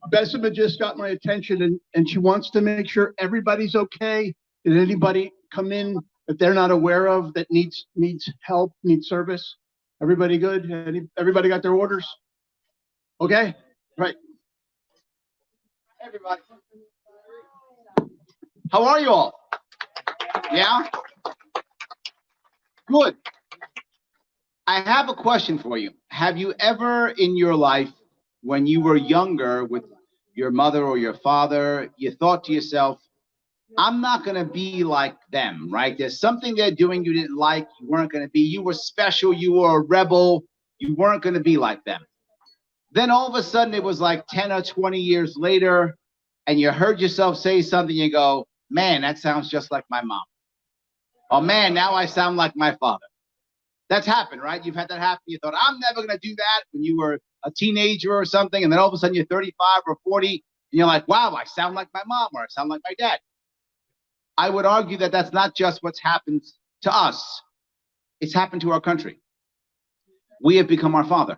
Bessemer just got my attention, and she wants to make sure everybody's okay. Did anybody come in that they're not aware of that needs help, needs service? Everybody good? Everybody got their orders? Okay, right. Everybody. How are you all? Yeah? Good. I have a question for you. Have you ever in your life, when you were younger with your mother or your father, you thought to yourself, I'm not going to be like them, right? There's something they're doing you didn't like, you weren't going to be. You were special, you were a rebel, you weren't going to be like them. Then all of a sudden it was like 10 or 20 years later, and you heard yourself say something, you go, man, that sounds just like my mom. Oh man, now I sound like my father. That's happened, right? You've had that happen. You thought, I'm never going to do that when you were a teenager or something. And then all of a sudden you're 35 or 40 and you're like, wow, I sound like my mom or I sound like my dad. I would argue that that's not just what's happened to us. It's happened to our country. We have become our father.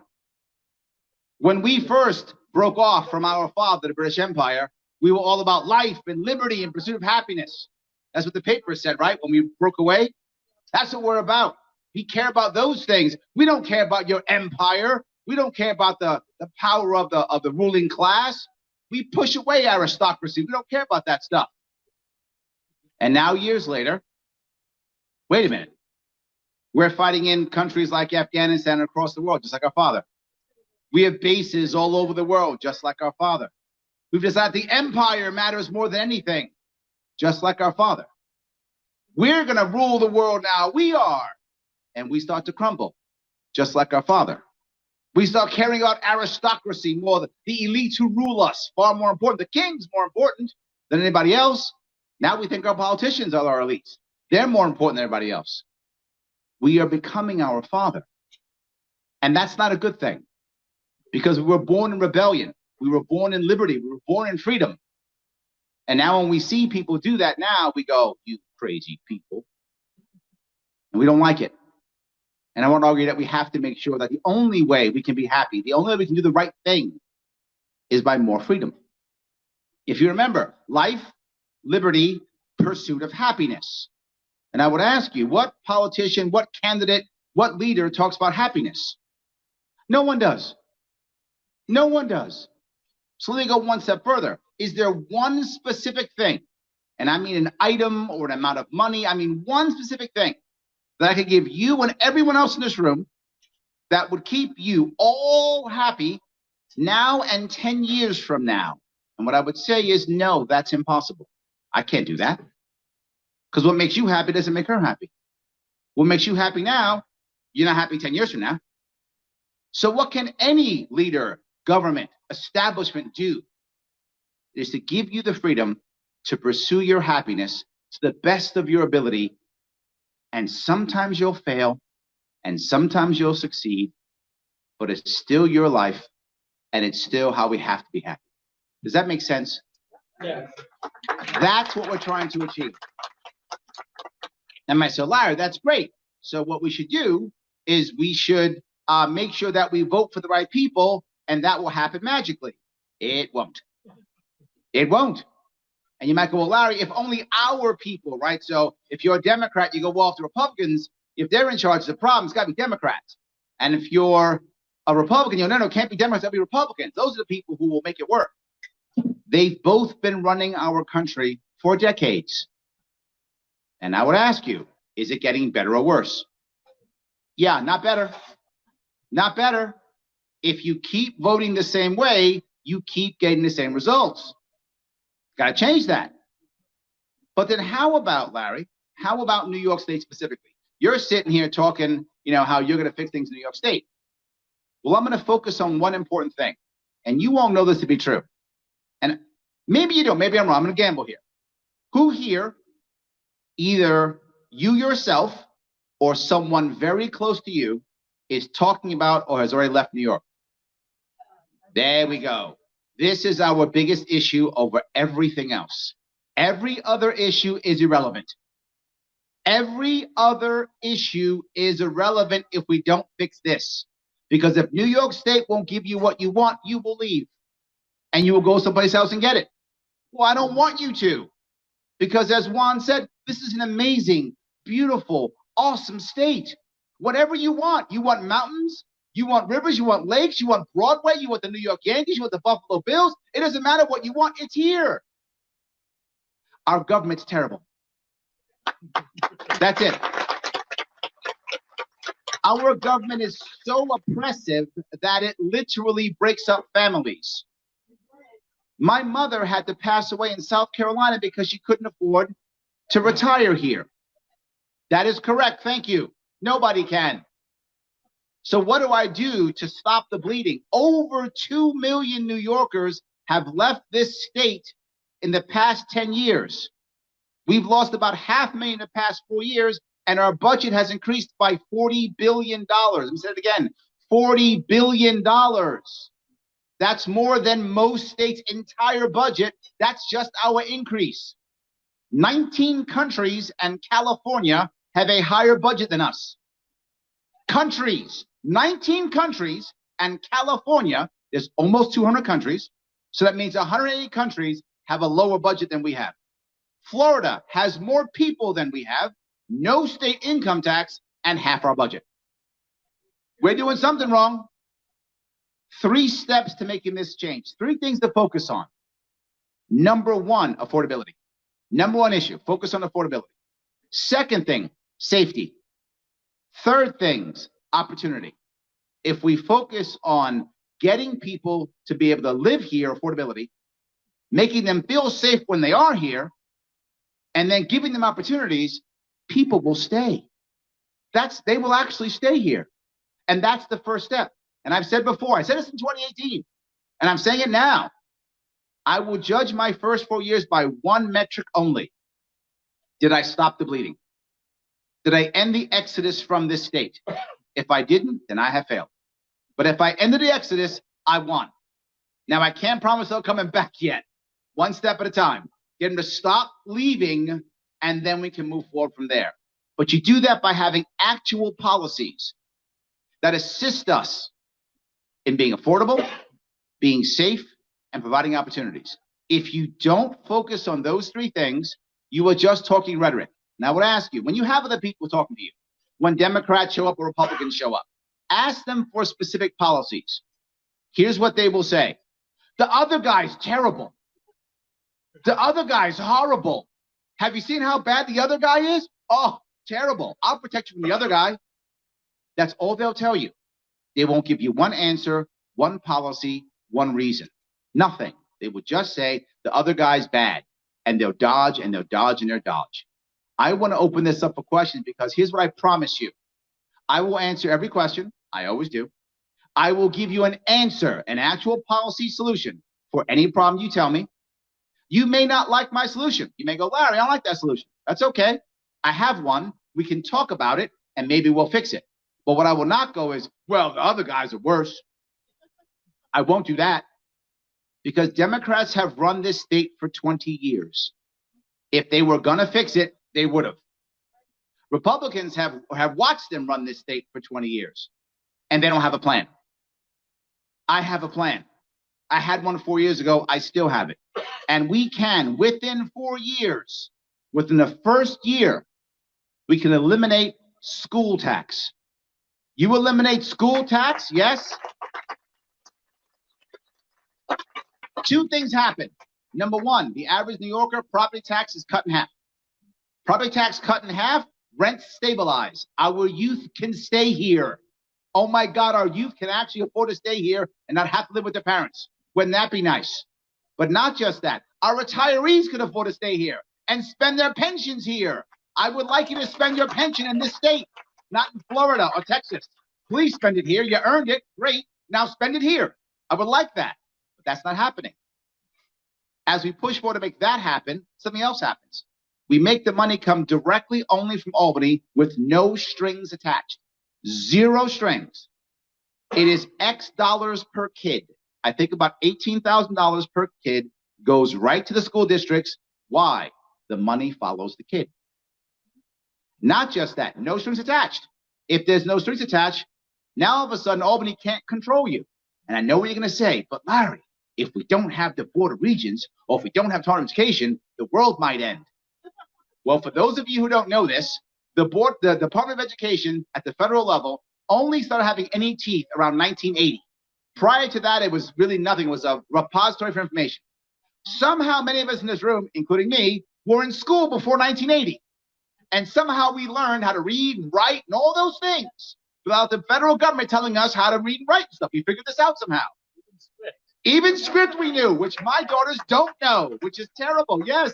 When we first broke off from our father, the British Empire, we were all about life and liberty and pursuit of happiness. That's what the paper said, right? When we broke away, that's what we're about. We care about those things. We don't care about your empire. We don't care about the power of the ruling class. We push away aristocracy. We don't care about that stuff. And now years later, wait a minute. We're fighting in countries like Afghanistan and across the world, just like our father. We have bases all over the world, just like our father. We've decided the empire matters more than anything, just like our father. We're going to rule the world now. We are. And we start to crumble, just like our father. We start caring about aristocracy more than the elites who rule us, far more important. The king's more important than anybody else. Now we think our politicians are our elites. They're more important than everybody else. We are becoming our father. And that's not a good thing, because we were born in rebellion. We were born in liberty. We were born in freedom. And now when we see people do that now, we go, you crazy people. And we don't like it. And I want to argue that we have to make sure that the only way we can be happy, the only way we can do the right thing is by more freedom. If you remember, life, liberty, pursuit of happiness. And I would ask you, what politician, what candidate, what leader talks about happiness? No one does. No one does. So let me go one step further. Is there one specific thing, and I mean an item or an amount of money, I mean one specific thing that I could give you and everyone else in this room that would keep you all happy now and 10 years from now? And what I would say is, no, that's impossible. I can't do that. Because what makes you happy doesn't make her happy. What makes you happy now, you're not happy 10 years from now. So what can any leader, government, establishment do? Is to give you the freedom to pursue your happiness to the best of your ability. And sometimes you'll fail, and sometimes you'll succeed, but it's still your life, and it's still how we have to be happy. Does that make sense? Yeah. That's what we're trying to achieve. And I said, Larry, that's great. So what we should do is we should make sure that we vote for the right people, and that will happen magically. It won't. It won't. And you might go, well, Larry, if only our people, right? So if you're a Democrat, you go, well, if the Republicans, if they're in charge of the problem, it's got to be Democrats. And if you're a Republican, you go, no, it can't be Democrats, it'll be Republicans. Those are the people who will make it work. They've both been running our country for decades. And I would ask you, is it getting better or worse? Yeah, not better. Not better. If you keep voting the same way, you keep getting the same results. Got to change that. But then how about, Larry, how about New York State specifically? You're sitting here talking, how you're going to fix things in New York State. Well, I'm going to focus on one important thing. And you won't know this to be true. And maybe you don't. Maybe I'm wrong. I'm going to gamble here. Who here, either you yourself or someone very close to you, is talking about or has already left New York? There we go. This is our biggest issue over everything else. Every other issue is irrelevant. Every other issue is irrelevant if we don't fix this. Because if New York State won't give you what you want, you will leave. and you will go someplace else and get it. Well, I don't want you to, because as Juan said, this is an amazing, beautiful, awesome state. Whatever you want mountains, you want rivers, you want lakes, you want Broadway, you want the New York Yankees, you want the Buffalo Bills. It doesn't matter what you want, it's here. Our government's terrible. That's it. Our government is so oppressive that it literally breaks up families. My mother had to pass away in South Carolina because she couldn't afford to retire here. That is correct. Thank you. Nobody can. So what do I do to stop the bleeding? Over 2 million New Yorkers have left this state in the past 10 years. We've lost about 500,000 in the past 4 years, and our budget has increased by $40 billion. Let me say it again, $40 billion. That's more than most states' entire budget. That's just our increase. 19 countries and California have a higher budget than us. Countries, 19 countries and California, there's almost 200 countries. So that means 180 countries have a lower budget than we have. Florida has more people than we have, no state income tax, and half our budget. We're doing something wrong. 3 steps to making this change. 3 things to focus on. Number 1, affordability. Number 1 issue, focus on affordability. Second thing, safety. Third things, opportunity. If we focus on getting people to be able to live here, affordability, making them feel safe when they are here, and then giving them opportunities, people will stay. They will actually stay here. And that's the first step. And I've said before, I said this in 2018, and I'm saying it now. I will judge my first 4 years by 1 metric only. Did I stop the bleeding? Did I end the exodus from this state? If I didn't, then I have failed. But if I ended the exodus, I won. Now, I can't promise they're coming back yet. 1 step at a time. Get them to stop leaving, and then we can move forward from there. But you do that by having actual policies that assist us in being affordable, being safe, and providing opportunities. If you don't focus on those 3 things, you are just talking rhetoric. Now, I would ask you, when you have other people talking to you, when Democrats show up or Republicans show up, ask them for specific policies. Here's what they will say. The other guy's terrible. The other guy's horrible. Have you seen how bad the other guy is? Oh, terrible. I'll protect you from the other guy. That's all they'll tell you. They won't give you 1 answer, 1 policy, 1 reason. Nothing. They will just say the other guy's bad, and they'll dodge and they'll dodge and they'll dodge. I want to open this up for questions, because here's what I promise you. I will answer every question. I always do. I will give you an answer, an actual policy solution for any problem you tell me. You may not like my solution. You may go, Larry, I don't like that solution. That's okay. I have one. We can talk about it, and maybe we'll fix it. But what I will not go is, well, the other guys are worse. I won't do that, because Democrats have run this state for 20 years. If they were going to fix it, they would have. Republicans have watched them run this state for 20 years, and they don't have a plan. I have a plan. I had one 4 years ago. I still have it. And we can, within 4 years, within the first year, we can eliminate school tax. You eliminate school tax, yes? 2 things happen. Number 1, the average New Yorker property tax is cut in half. Property tax cut in half, rent stabilize. Our youth can stay here. Oh my God, our youth can actually afford to stay here and not have to live with their parents. Wouldn't that be nice? But not just that. Our retirees can afford to stay here and spend their pensions here. I would like you to spend your pension in this state, not in Florida or Texas. Please spend it here. You earned it. Great. Now spend it here. I would like that. But that's not happening. As we push forward to make that happen, something else happens. We make the money come directly only from Albany with no strings attached. 0 strings. It is X dollars per kid. I think about $18,000 per kid goes right to the school districts. Why? The money follows the kid. Not just that, no strings attached. If there's no strings attached, now all of a sudden Albany can't control you. And I know what you're going to say, but Larry, if we don't have the Board of Regents, or if we don't have total education, the world might end. Well, for those of you who don't know this, the Department of Education at the federal level only started having any teeth around 1980. Prior to that, it was really nothing. It was a repository for information. Somehow, many of us in this room, including me, were in school before 1980. And somehow we learned how to read and write and all those things without the federal government telling us how to read and write and stuff. We figured this out somehow. Even script we knew, which my daughters don't know, which is terrible. Yes.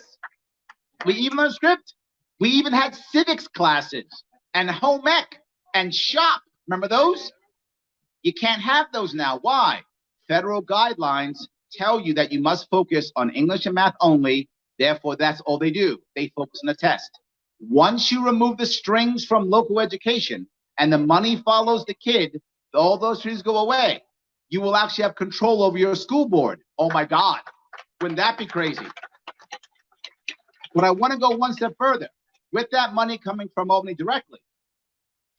We even learned script. We even had civics classes and home ec and shop. Remember those? You can't have those now. Why? Federal guidelines tell you that you must focus on English and math only. Therefore, that's all they do. They focus on the test. Once you remove the strings from local education and the money follows the kid, all those strings go away. You will actually have control over your school board. Oh my God. Wouldn't that be crazy? But I want to go one step further. With that money coming from Albany directly,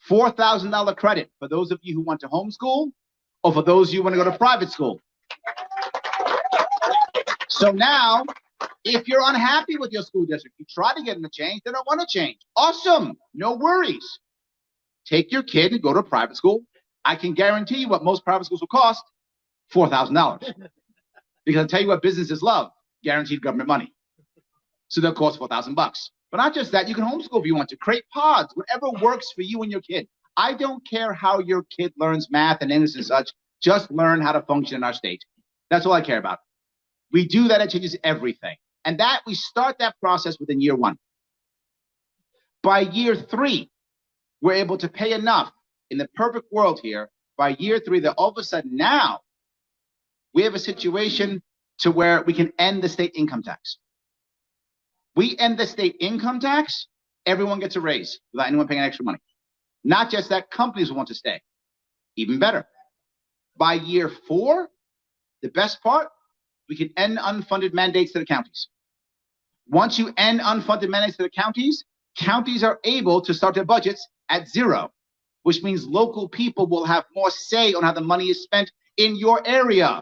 $4,000 credit for those of you who want to homeschool or for those of you who want to go to private school. So now, if you're unhappy with your school district, you try to get them to change, they don't want to change. Awesome. No worries. Take your kid and go to private school. I can guarantee you what most private schools will cost, $4,000. Because I'll tell you what businesses love, guaranteed government money. So they'll cost $4,000. But not just that, you can homeschool if you want to. Create pods, whatever works for you and your kid. I don't care how your kid learns math and English and such. Just learn how to function in our state. That's all I care about. We do that, it changes everything. And that we start that process within year 1. By year 3, we're able to pay enough in the perfect world here. By year 3, that all of a sudden now we have a situation to where we can end the state income tax. We end the state income tax, everyone gets a raise without anyone paying extra money. Not just that, companies want to stay. Even better. By year 4, the best part, we can end unfunded mandates to the counties. Once you end unfunded mandates to the counties, counties are able to start their budgets at 0, which means local people will have more say on how the money is spent in your area.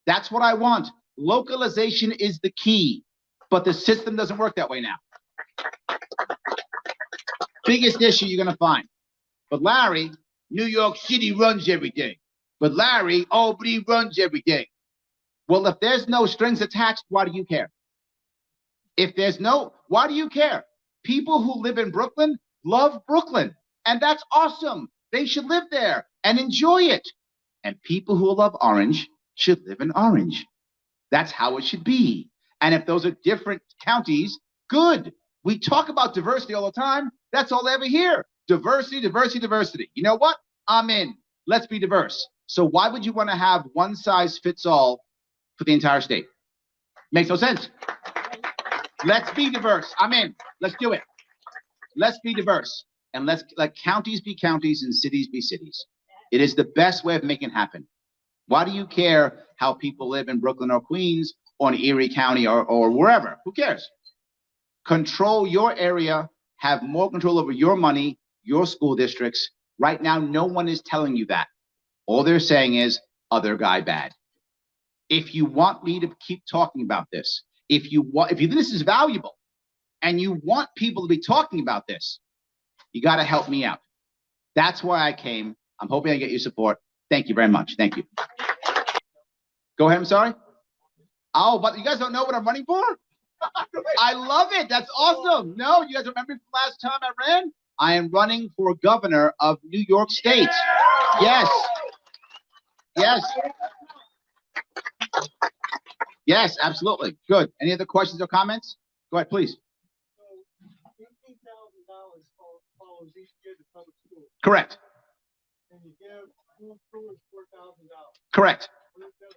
That's what I want. Localization is the key, but the system doesn't work that way now. Biggest issue you're going to find. But Larry, New York City runs everything. But Larry, Albany runs everything. Well, if there's no strings attached, why do you care? If there's no, why do you care? People who live in Brooklyn love Brooklyn, and that's awesome. They should live there and enjoy it. And people who love Orange should live in Orange. That's how it should be. And if those are different counties, good. We talk about diversity all the time. That's all they ever hear. Diversity, diversity, diversity. You know what? I'm in. Let's be diverse. So why would you want to have one size fits all for the entire state? Makes no sense. Let's be diverse. I'm in. Let's do it. Let's be diverse. And let's let counties be counties and cities be cities. It is the best way of making it happen. Why do you care how people live in Brooklyn or Queens or in Erie County or wherever? Who cares? Control your area, have more control over your money, your school districts. Right now, no one is telling you that. All they're saying is, other guy bad. If you want me to keep talking about this, if you think this is valuable and you want people to be talking about this, you got to help me out. That's why I came. I'm hoping I get your support. Thank you very much. Thank you. Go ahead. I'm sorry. Oh, but you guys don't know what I'm running for? I love it. That's awesome. No, you guys remember from last time I ran? I am running for governor of New York State. Yes. Yes. Yes, absolutely. Good. Any other questions or comments? Go ahead, please. So $15,000 follows each kid to public school. Correct. And you give school schools $4,000. Correct. What is the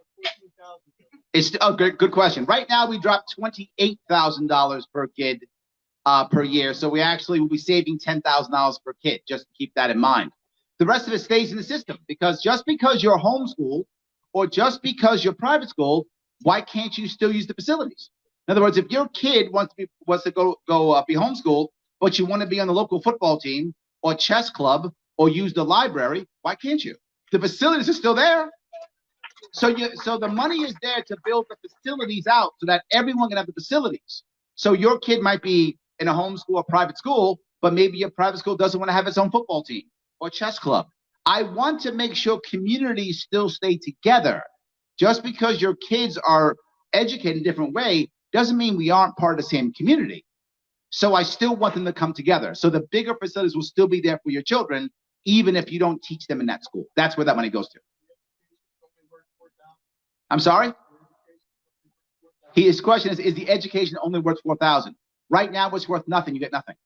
other $14,000? It's good question. Right now, we drop $28,000 per kid per year. So we actually will be saving $10,000 per kid. Just to keep that in mind. The rest of it stays in the system because just because you're homeschooled or just because you're private school, why can't you still use the facilities? In other words, if your kid wants to go be homeschooled, but you want to be on the local football team or chess club or use the library, why can't you? The facilities are still there. So the money is there to build the facilities out so that everyone can have the facilities. So your kid might be in a homeschool or private school, but maybe your private school doesn't want to have its own football team or chess club. I want to make sure communities still stay together. Just because your kids are educated in a different way doesn't mean we aren't part of the same community. So I still want them to come together. So the bigger facilities will still be there for your children, even if you don't teach them in that school. That's where that money goes to. I'm sorry? His question is the education only worth $4,000? Right now, it's worth nothing. You get nothing.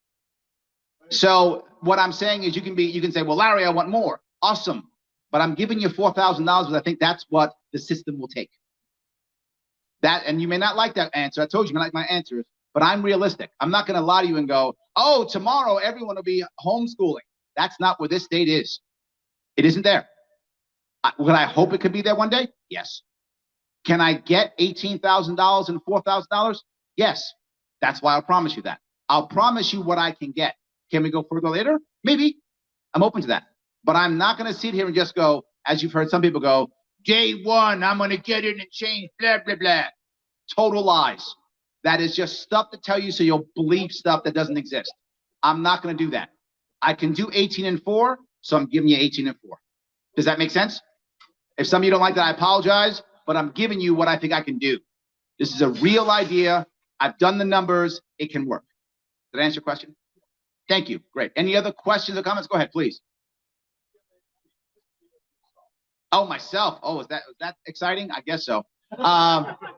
So what I'm saying is you can say, well, Larry, I want more. Awesome. But I'm giving you $4,000 because I think that's what the system will take. And you may not like that answer. I told you, you may like my answers, but I'm realistic. I'm not going to lie to you and go, oh, tomorrow everyone will be homeschooling. That's not where this state is. It isn't there. Would I hope it could be there one day? Yes. Can I get $18,000 and $4,000? Yes. That's why I'll promise you that. I'll promise you what I can get. Can we go further later? Maybe. I'm open to that. But I'm not going to sit here and just go, as you've heard some people go, day one, I'm going to get in and change, blah, blah, blah. Total lies. That is just stuff to tell you so you'll believe stuff that doesn't exist. I'm not going to do that. I can do 18 and 4, so I'm giving you 18 and 4. Does that make sense? If some of you don't like that, I apologize, but I'm giving you what I think I can do. This is a real idea. I've done the numbers. It can work. Did I answer your question? Thank you. Great. Any other questions or comments? Go ahead, please. Oh, myself. Oh, is that exciting? I guess so.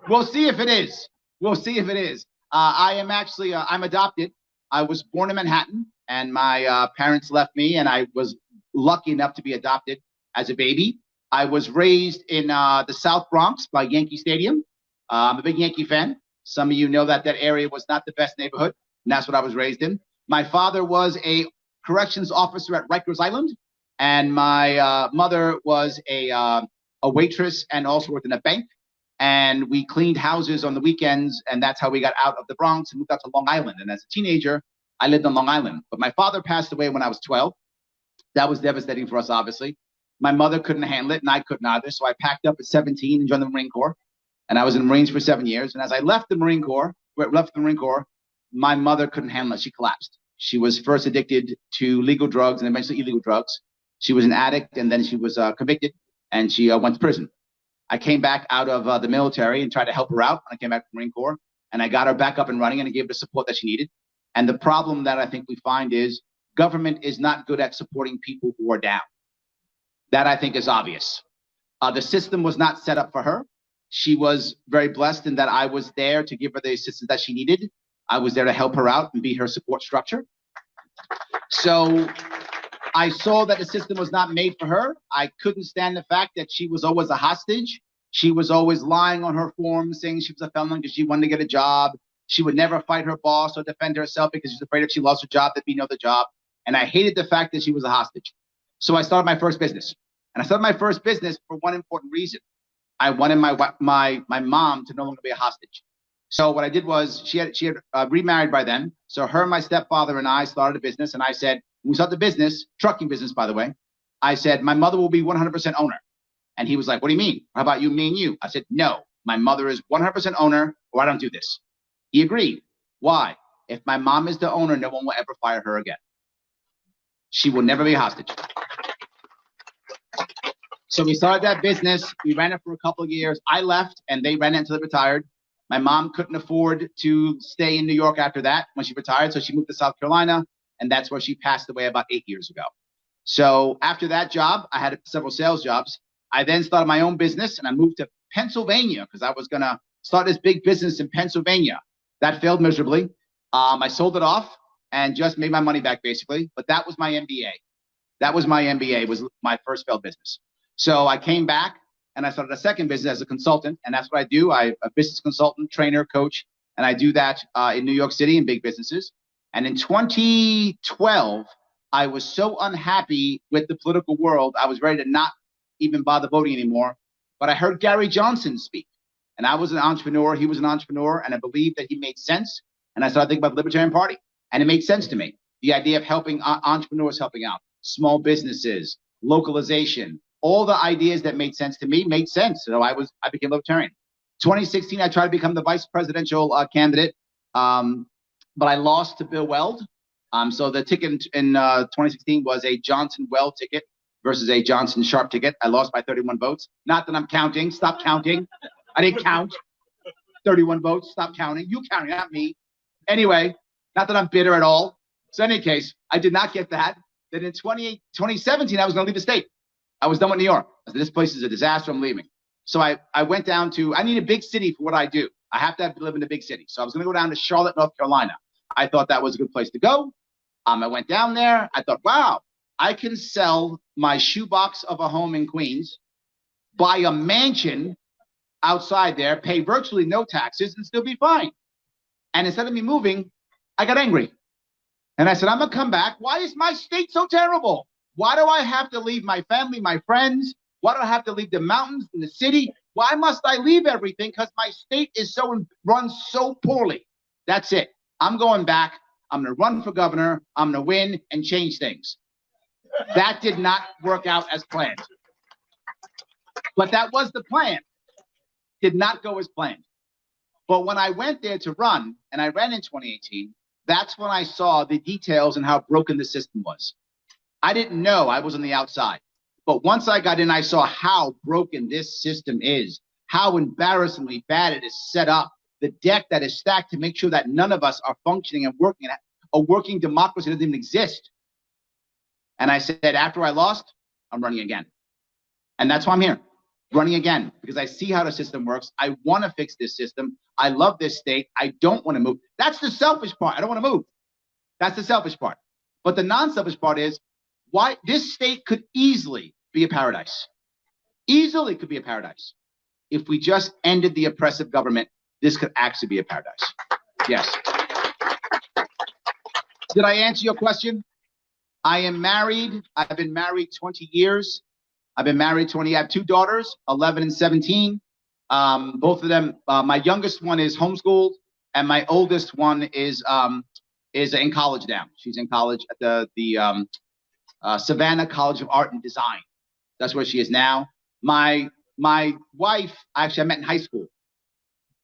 We'll see if it is. We'll see if it is. I am actually, I'm adopted. I was born in Manhattan, and my parents left me, and I was lucky enough to be adopted as a baby. I was raised in the South Bronx by Yankee Stadium. I'm a big Yankee fan. Some of you know that area was not the best neighborhood, and that's what I was raised in. My father was a corrections officer at Rikers Island, and my mother was a waitress and also worked in a bank. And we cleaned houses on the weekends, and that's how we got out of the Bronx and moved out to Long Island. And as a teenager, I lived on Long Island. But my father passed away when I was 12. That was devastating for us, obviously. My mother couldn't handle it, and I couldn't either. So I packed up at 17 and joined the Marine Corps. And I was in the Marines for 7 years. And as I left the Marine Corps, my mother couldn't handle it. She collapsed. She was first addicted to legal drugs and eventually illegal drugs. She was an addict, and then she was convicted, and she went to prison. I came back out of the military and tried to help her out when I came back to the Marine Corps, and I got her back up and running, and I gave her the support that she needed. And the problem that I think we find is government is not good at supporting people who are down. That I think is obvious. The system was not set up for her. She was very blessed in that I was there to give her the assistance that she needed. I was there to help her out and be her support structure. So I saw that the system was not made for her. I couldn't stand the fact that she was always a hostage. She was always lying on her forms saying she was a felon because she wanted to get a job. She would never fight her boss or defend herself because she was afraid if she lost her job, there'd be no other job. And I hated the fact that she was a hostage. So I started my first business. And I started my first business for one important reason. I wanted my mom to no longer be a hostage. So what I did was she had remarried by then. So her, my stepfather, and I started a business. And I said, when we started the business, trucking business, by the way, I said, my mother will be 100% owner. And he was like, what do you mean? How about you, me and you? I said, no, my mother is 100% owner or I don't do this. He agreed. Why? If my mom is the owner, no one will ever fire her again. She will never be a hostage. So we started that business. We ran it for a couple of years. I left and they ran it until they retired. My mom couldn't afford to stay in New York after that when she retired. So she moved to South Carolina, and that's where she passed away about 8 years ago. So after that job, I had several sales jobs. I then started my own business and I moved to Pennsylvania because I was going to start this big business in Pennsylvania. That failed miserably. I sold it off and just made my money back basically. But that was my MBA. That was my MBA, was my first failed business. So I came back and I started a second business as a consultant. And that's what I do. I'm a business consultant, trainer, coach. And I do that in New York City in big businesses. And in 2012, I was so unhappy with the political world. I was ready to not even bother voting anymore. But I heard Gary Johnson speak. And I was an entrepreneur. He was an entrepreneur. And I believed that he made sense. And I started thinking about the Libertarian Party. And it made sense to me. The idea of helping entrepreneurs helping out, small businesses, localization, All the ideas that made sense to me made sense. So I became libertarian. 2016, I tried to become the vice presidential candidate, but I lost to Bill Weld. So the ticket in 2016 was a Johnson-Weld ticket versus a Johnson-Sharpe ticket. I lost by 31 votes. Not that I'm counting. Stop counting. I didn't count. 31 votes. Stop counting. You counting, not me. Anyway, not that I'm bitter at all. So in any case, I did not get that. Then in 2017, I was going to leave the state. I was done with New York. I said, this place is a disaster. I'm leaving. So I went down to, I need a big city for what I do. I have to live in a big city. So I was going to go down to Charlotte, North Carolina. I thought that was a good place to go. I went down there. I thought, wow, I can sell my shoebox of a home in Queens, buy a mansion outside there, pay virtually no taxes, and still be fine. And instead of me moving, I got angry. And I said, I'm going to come back. Why is my state so terrible? Why do I have to leave my family, my friends? Why do I have to leave the mountains and the city? Why must I leave everything? Because my state is runs so poorly. That's it. I'm going back. I'm going to run for governor. I'm going to win and change things. That did not work out as planned. But that was the plan. Did not go as planned. But when I went there to run, and I ran in 2018, that's when I saw the details and how broken the system was. I didn't know. I was on the outside. But once I got in, I saw how broken this system is, how embarrassingly bad it is set up, the deck that is stacked to make sure that none of us are functioning and working. A working democracy doesn't even exist. And I said, after I lost, I'm running again. And that's why I'm here, running again, because I see how the system works. I want to fix this system. I love this state. I don't want to move. That's the selfish part. I don't want to move. That's the selfish part. But the non-selfish part is why this state could easily be a paradise. Easily could be a paradise. If we just ended the oppressive government, this could actually be a paradise. Yes. Did I answer your question? I am married. I've been married 20 years. I've been married 20. I have two daughters, 11 and 17. Both of them, my youngest one is homeschooled, and my oldest one is in college now. She's in college at the Savannah College of Art and Design. That's where she is now. My wife, actually, I met in high school.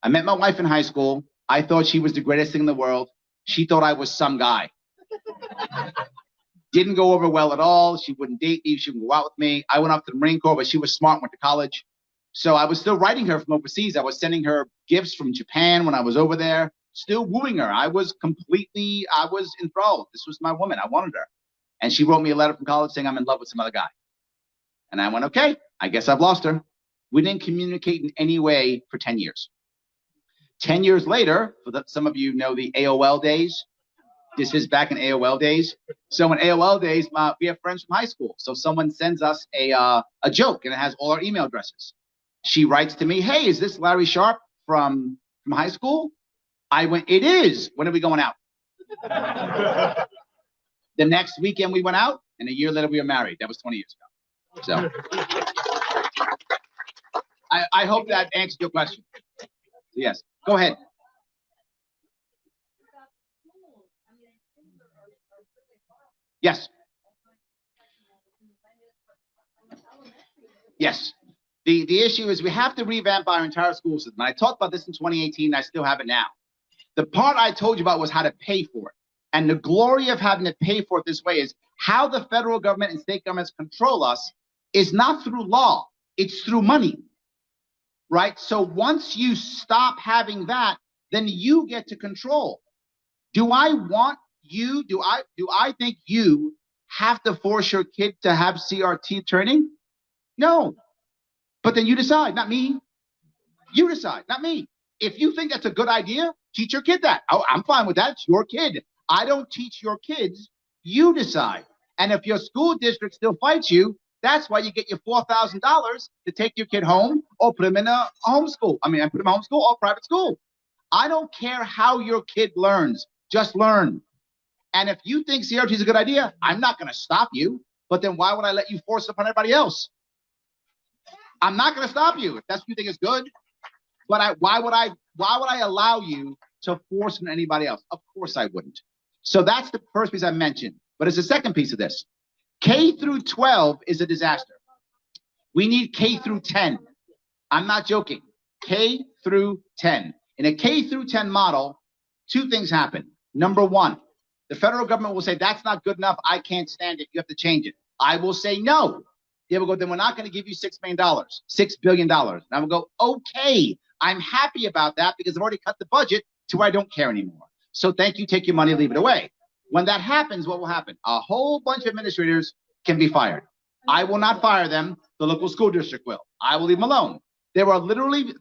I met my wife in high school. I thought she was the greatest thing in the world. She thought I was some guy. Didn't go over well at all. She wouldn't date me. She wouldn't go out with me. I went off to the Marine Corps, but she was smart, went to college. So I was still writing her from overseas. I was sending her gifts from Japan when I was over there, still wooing her. I was enthralled. This was my woman. I wanted her. And she wrote me a letter from college saying I'm in love with some other guy. And I went, okay, I guess I've lost her. We didn't communicate in any way for 10 years. 10 years later, some of you know the AOL days. This is back in AOL days. So in AOL days, we have friends from high school. So someone sends us a joke, and it has all our email addresses. She writes to me, hey, is this Larry Sharpe from high school? I went, it is. When are we going out? The next weekend we went out, and a year later we were married. That was 20 years ago. So I hope that answered your question. Yes, go ahead. Yes. Yes. The issue is we have to revamp our entire school system. I talked about this in 2018. I still have it now. The part I told you about was how to pay for it. And the glory of having to pay for it this way is how the federal government and state governments control us is not through law. It's through money. Right? So once you stop having that, then you get to control. Do I want you? Do I think you have to force your kid to have CRT training? No. But then you decide, not me. You decide, not me. If you think that's a good idea, teach your kid that. Oh, I'm fine with that. It's your kid. I don't teach your kids. You decide. And if your school district still fights you, that's why you get your $4,000 to take your kid home or put him in a homeschool. I mean, put him in homeschool or private school. I don't care how your kid learns. Just learn. And if you think CRT is a good idea, I'm not going to stop you. But then why would I let you force it upon everybody else? I'm not going to stop you if that's what you think is good. But why would I allow you to force it on anybody else? Of course I wouldn't. So that's the first piece I mentioned. But it's the second piece of this. K through 12 is a disaster. We need K through 10. I'm not joking. K through 10. In a K through 10 model, two things happen. Number one, the federal government will say, that's not good enough. I can't stand it. You have to change it. I will say no. They will go, then we're not going to give you $6 million, $6 billion. And I will go, okay, I'm happy about that because I've already cut the budget to where I don't care anymore. So thank you, take your money, leave it away. When that happens, what will happen? A whole bunch of administrators can be fired. I will not fire them. The local school district will. I will leave them alone. There are literally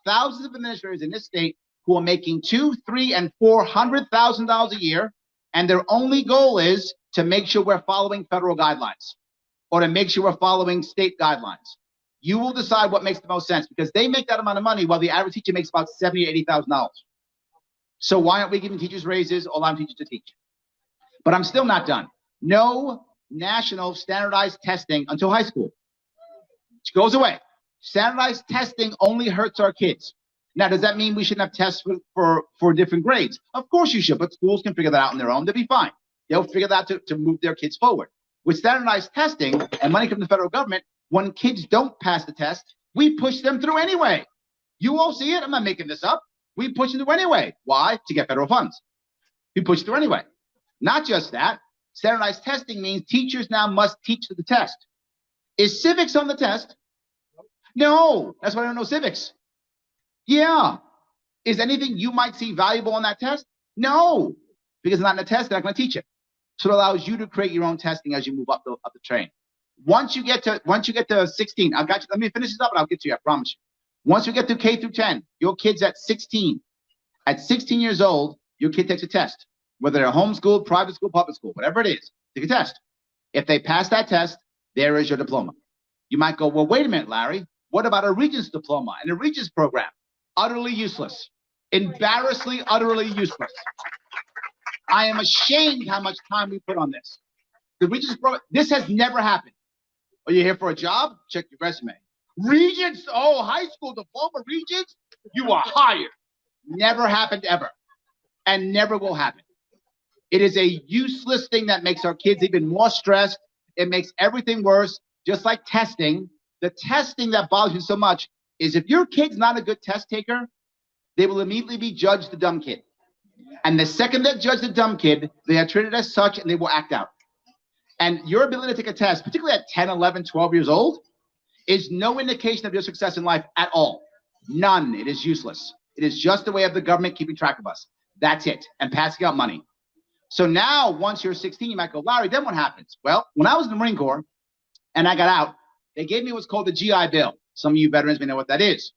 thousands of administrators in this state who are making $200,000, $300,000, and $400,000 a year, and their only goal is to make sure we're following federal guidelines or to make sure we're following state guidelines. You will decide what makes the most sense because they make that amount of money while the average teacher makes about $70,000 or $80,000. So why aren't we giving teachers raises or allowing teachers to teach? But I'm still not done. No national standardized testing until high school. It goes away. Standardized testing only hurts our kids. Now, does that mean we shouldn't have tests for different grades? Of course you should, but schools can figure that out on their own. They'll be fine. They'll figure that out to move their kids forward. With standardized testing and money from the federal government, when kids don't pass the test, we push them through anyway. You won't see it. I'm not making this up. We push them through anyway. Why? To get federal funds. We push through anyway. Not just that. Standardized testing means teachers now must teach to the test. Is civics on the test? No. That's why I don't know civics. Yeah. Is anything you might see valuable on that test? No. Because it's not in the test, they're not going to teach it. So it allows you to create your own testing as you move up the train. Once you get to 16, I've got you. Let me finish this up and I'll get to you, I promise you. Once you get to K through 10, your kid's at 16. At 16 years old, your kid takes a test. Whether they're homeschooled, private school, public school, whatever it is, take a test. If they pass that test, there is your diploma. You might go, well, wait a minute, Larry. What about a Regents diploma and a Regents program? Utterly useless. Embarrassingly, utterly useless. I am ashamed how much time we put on this. The Regents program, this has never happened. Are you here for a job? Check your resume. Regents, oh, high school diploma, Regents, you are hired. Never happened ever, and never will happen. It is a useless thing that makes our kids even more stressed. It makes everything worse, just like testing. The testing that bothers you so much is if your kid's not a good test taker, they will immediately be judged the dumb kid. And the second they judge the dumb kid, they are treated as such and they will act out. And your ability to take a test, particularly at 10, 11, 12 years old, is no indication of your success in life at all. None. It is useless. It is just a way of the government keeping track of us. That's it. And passing out money. So now, once you're 16, you might go, Larry, then what happens? Well, when I was in the Marine Corps and I got out, they gave me what's called the GI Bill. Some of you veterans may know what that is.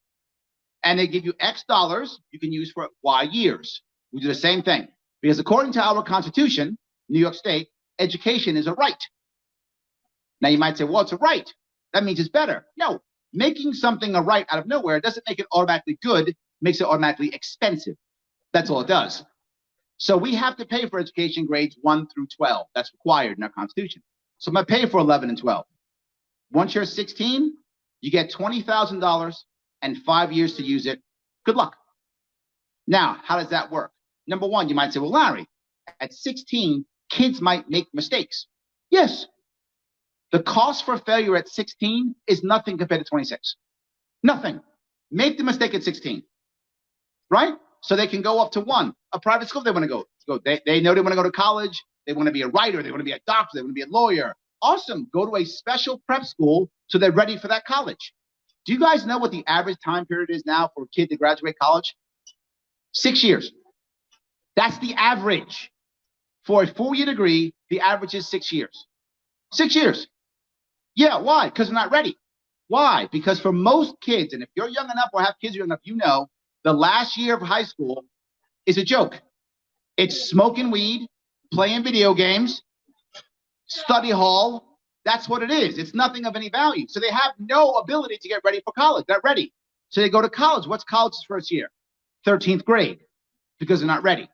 And they give you X dollars you can use for Y years. We do the same thing. Because according to our Constitution, New York State, education is a right. Now, you might say, well, it's a right. That means it's better. No, making something a right out of nowhere doesn't make it automatically good, makes it automatically expensive. That's all it does. So we have to pay for education grades 1 through 12. That's required in our Constitution. So I'm going to pay for 11 and 12. Once you're 16, you get $20,000 and 5 years to use it. Good luck. Now, how does that work? Number one, you might say, well, Larry, at 16, kids might make mistakes. Yes. The cost for failure at 16 is nothing compared to 26. Nothing. Make the mistake at 16. Right? So they can go up to one. A private school they want to go. They know they want to go to college. They want to be a writer. They want to be a doctor. They want to be a lawyer. Awesome. Go to a special prep school so they're ready for that college. Do you guys know what the average time period is now for a kid to graduate college? 6 years. That's the average. For a 4-year degree, the average is 6 years. 6 years. Yeah, why? Because they're not ready. Why? Because for most kids, and if you're young enough or have kids young enough, you know, the last year of high school is a joke. It's smoking weed, playing video games, study hall. That's what it is. It's nothing of any value. So they have no ability to get ready for college. They're not ready. So they go to college. What's college's first year? 13th grade, because they're not ready.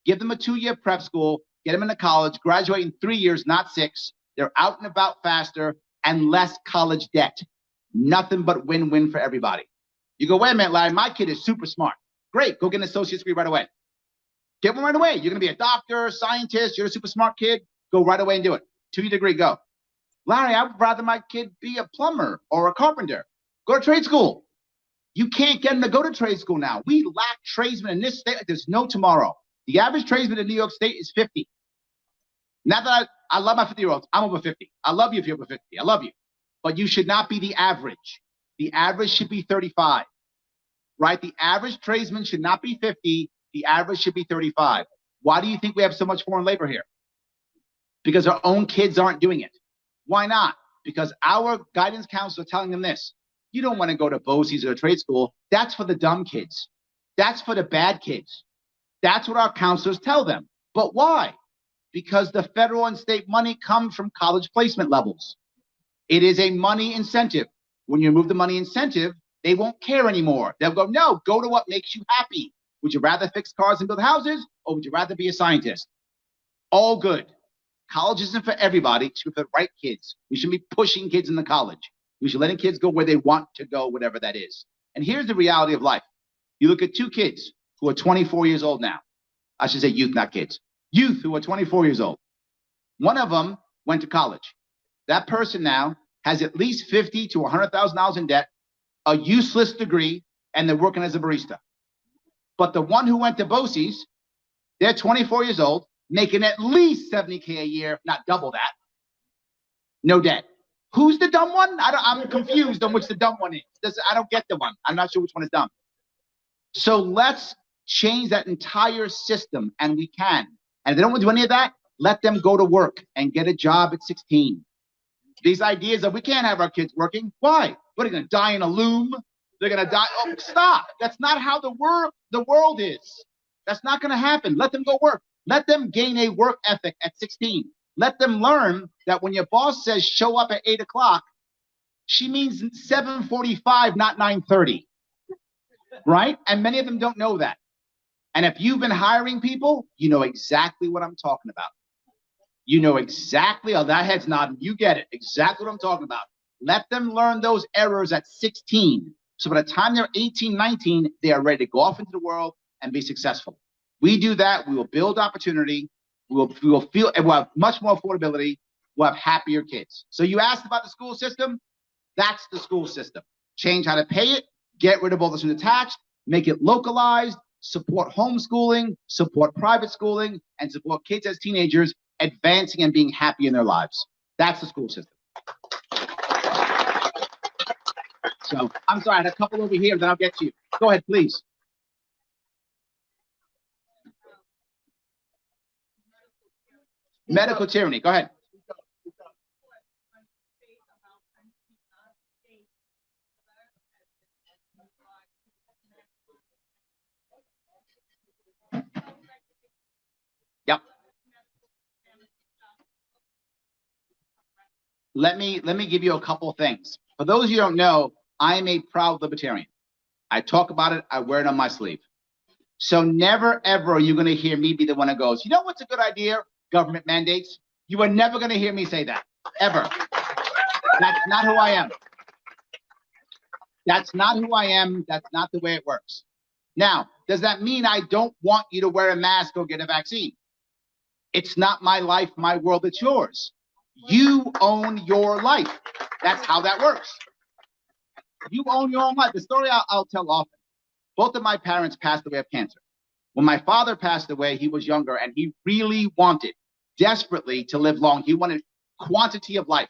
Give them a 2-year prep school, get them into college, graduate in 3 years, not 6. They're out and about faster and less college debt. Nothing but win-win for everybody. You go, wait a minute, Larry, my kid is super smart. Great, go get an associate's degree right away. Get one right away. You're going to be a doctor, scientist, you're a super smart kid. Go right away and do it. 2-year degree, go. Larry, I would rather my kid be a plumber or a carpenter. Go to trade school. You can't get them to go to trade school now. We lack tradesmen in this state like there's no tomorrow. The average tradesman in New York State is 50. Not that I love my 50-year-olds. I'm over 50. I love you if you're over 50. I love you. But you should not be the average. The average should be 35, right? The average tradesman should not be 50. The average should be 35. Why do you think we have so much foreign labor here? Because our own kids aren't doing it. Why not? Because our guidance counselors are telling them this. You don't want to go to BOCES or a trade school. That's for the dumb kids. That's for the bad kids. That's what our counselors tell them. But why? Because the federal and state money comes from college placement levels. It is a money incentive. When you remove the money incentive, they won't care anymore. They'll go, no, go to what makes you happy. Would you rather fix cars and build houses, or would you rather be a scientist? All good. College isn't for everybody. It's for the right kids. We shouldn't be pushing kids into college. We should let kids go where they want to go, whatever that is. And here's the reality of life. You look at two kids who are 24 years old now. I should say youth, not kids. Youth who are 24 years old. One of them went to college. That person now has at least $50,000 to $100,000 in debt, a useless degree, and they're working as a barista. But the one who went to BOCES, they're 24 years old, making at least $70K a year, not double that. No debt. Who's the dumb one? I'm confused on which the dumb one is. I don't get the one. I'm not sure which one is dumb. So let's change that entire system, and we can. And if they don't want to do any of that, let them go to work and get a job at 16. These ideas that we can't have our kids working. Why? What, are they going to die in a loom? They're going to die. Oh, stop. That's not how the world is. That's not going to happen. Let them go work. Let them gain a work ethic at 16. Let them learn that when your boss says show up at 8 o'clock, she means 7:45, not 9:30. Right? And many of them don't know that. And if you've been hiring people, you know exactly what I'm talking about. You know exactly, oh, that head's nodding. You get it. Exactly what I'm talking about. Let them learn those errors at 16. So by the time they're 18, 19, they are ready to go off into the world and be successful. We do that, we will build opportunity. We will feel, and we'll have much more affordability. We'll have happier kids. So you asked about the school system. That's the school system. Change how to pay it. Get rid of all the student attached. Make it localized. Support homeschooling. Support private schooling. And support kids as teenagers advancing and being happy in their lives. That's the school system. So I'm sorry, I had a couple over here, then I'll get to you. Go ahead, please. Medical tyranny. Go ahead. Yep. Let me give you a couple of things. For those of you who don't know, I am a proud libertarian. I talk about it. I wear it on my sleeve. So never, ever are you going to hear me be the one that goes, you know what's a good idea? Government mandates. You are never going to hear me say that, ever. That's not who I am. That's not who I am. That's not the way it works. Now, does that mean I don't want you to wear a mask or get a vaccine? It's not my life, my world, it's yours. You own your life. That's how that works. You own your own life. The story I'll tell often. Both of my parents passed away of cancer. When my father passed away, he was younger, and he really wanted, desperately, to live long. He wanted quantity of life.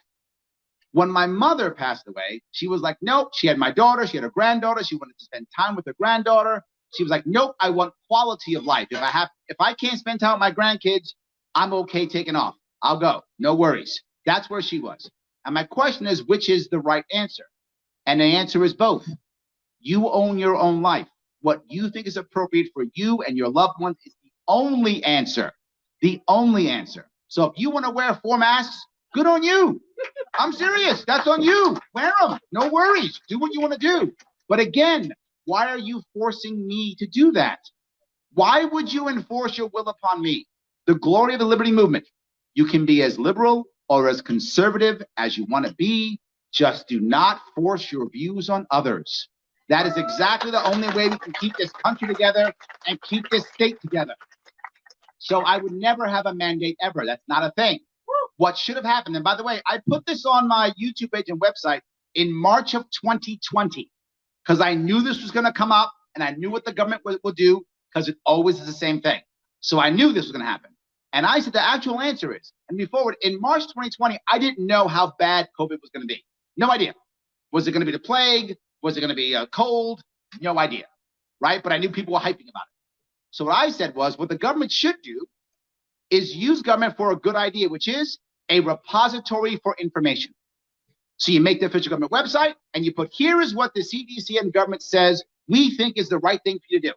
When my mother passed away, she was like, nope. She had my daughter. She had her granddaughter. She wanted to spend time with her granddaughter. She was like, nope, I want quality of life. If I can't spend time with my grandkids, I'm okay taking off. I'll go. No worries. That's where she was. And my question is, which is the right answer? And the answer is both. You own your own life. What you think is appropriate for you and your loved ones is the only answer. The only answer. So if you want to wear 4 masks, good on you. I'm serious. That's on you. Wear them. No worries. Do what you want to do. But again, why are you forcing me to do that? Why would you enforce your will upon me? The glory of the liberty movement. You can be as liberal or as conservative as you want to be. Just do not force your views on others. That is exactly the only way we can keep this country together and keep this state together. So I would never have a mandate ever. That's not a thing. what should have happened. And by the way, I put this on my YouTube page and website in March of 2020 because I knew this was going to come up and I knew what the government would do because it always is the same thing. So I knew this was going to happen. And I said the actual answer is, and move forward, in March 2020, I didn't know how bad COVID was going to be. No idea. Was it going to be the plague? Was it going to be cold? No idea, right? But I knew people were hyping about it. So what I said was, what the government should do is use government for a good idea, which is a repository for information. So you make the official government website and you put, here is what the CDC and government says we think is the right thing for you to do.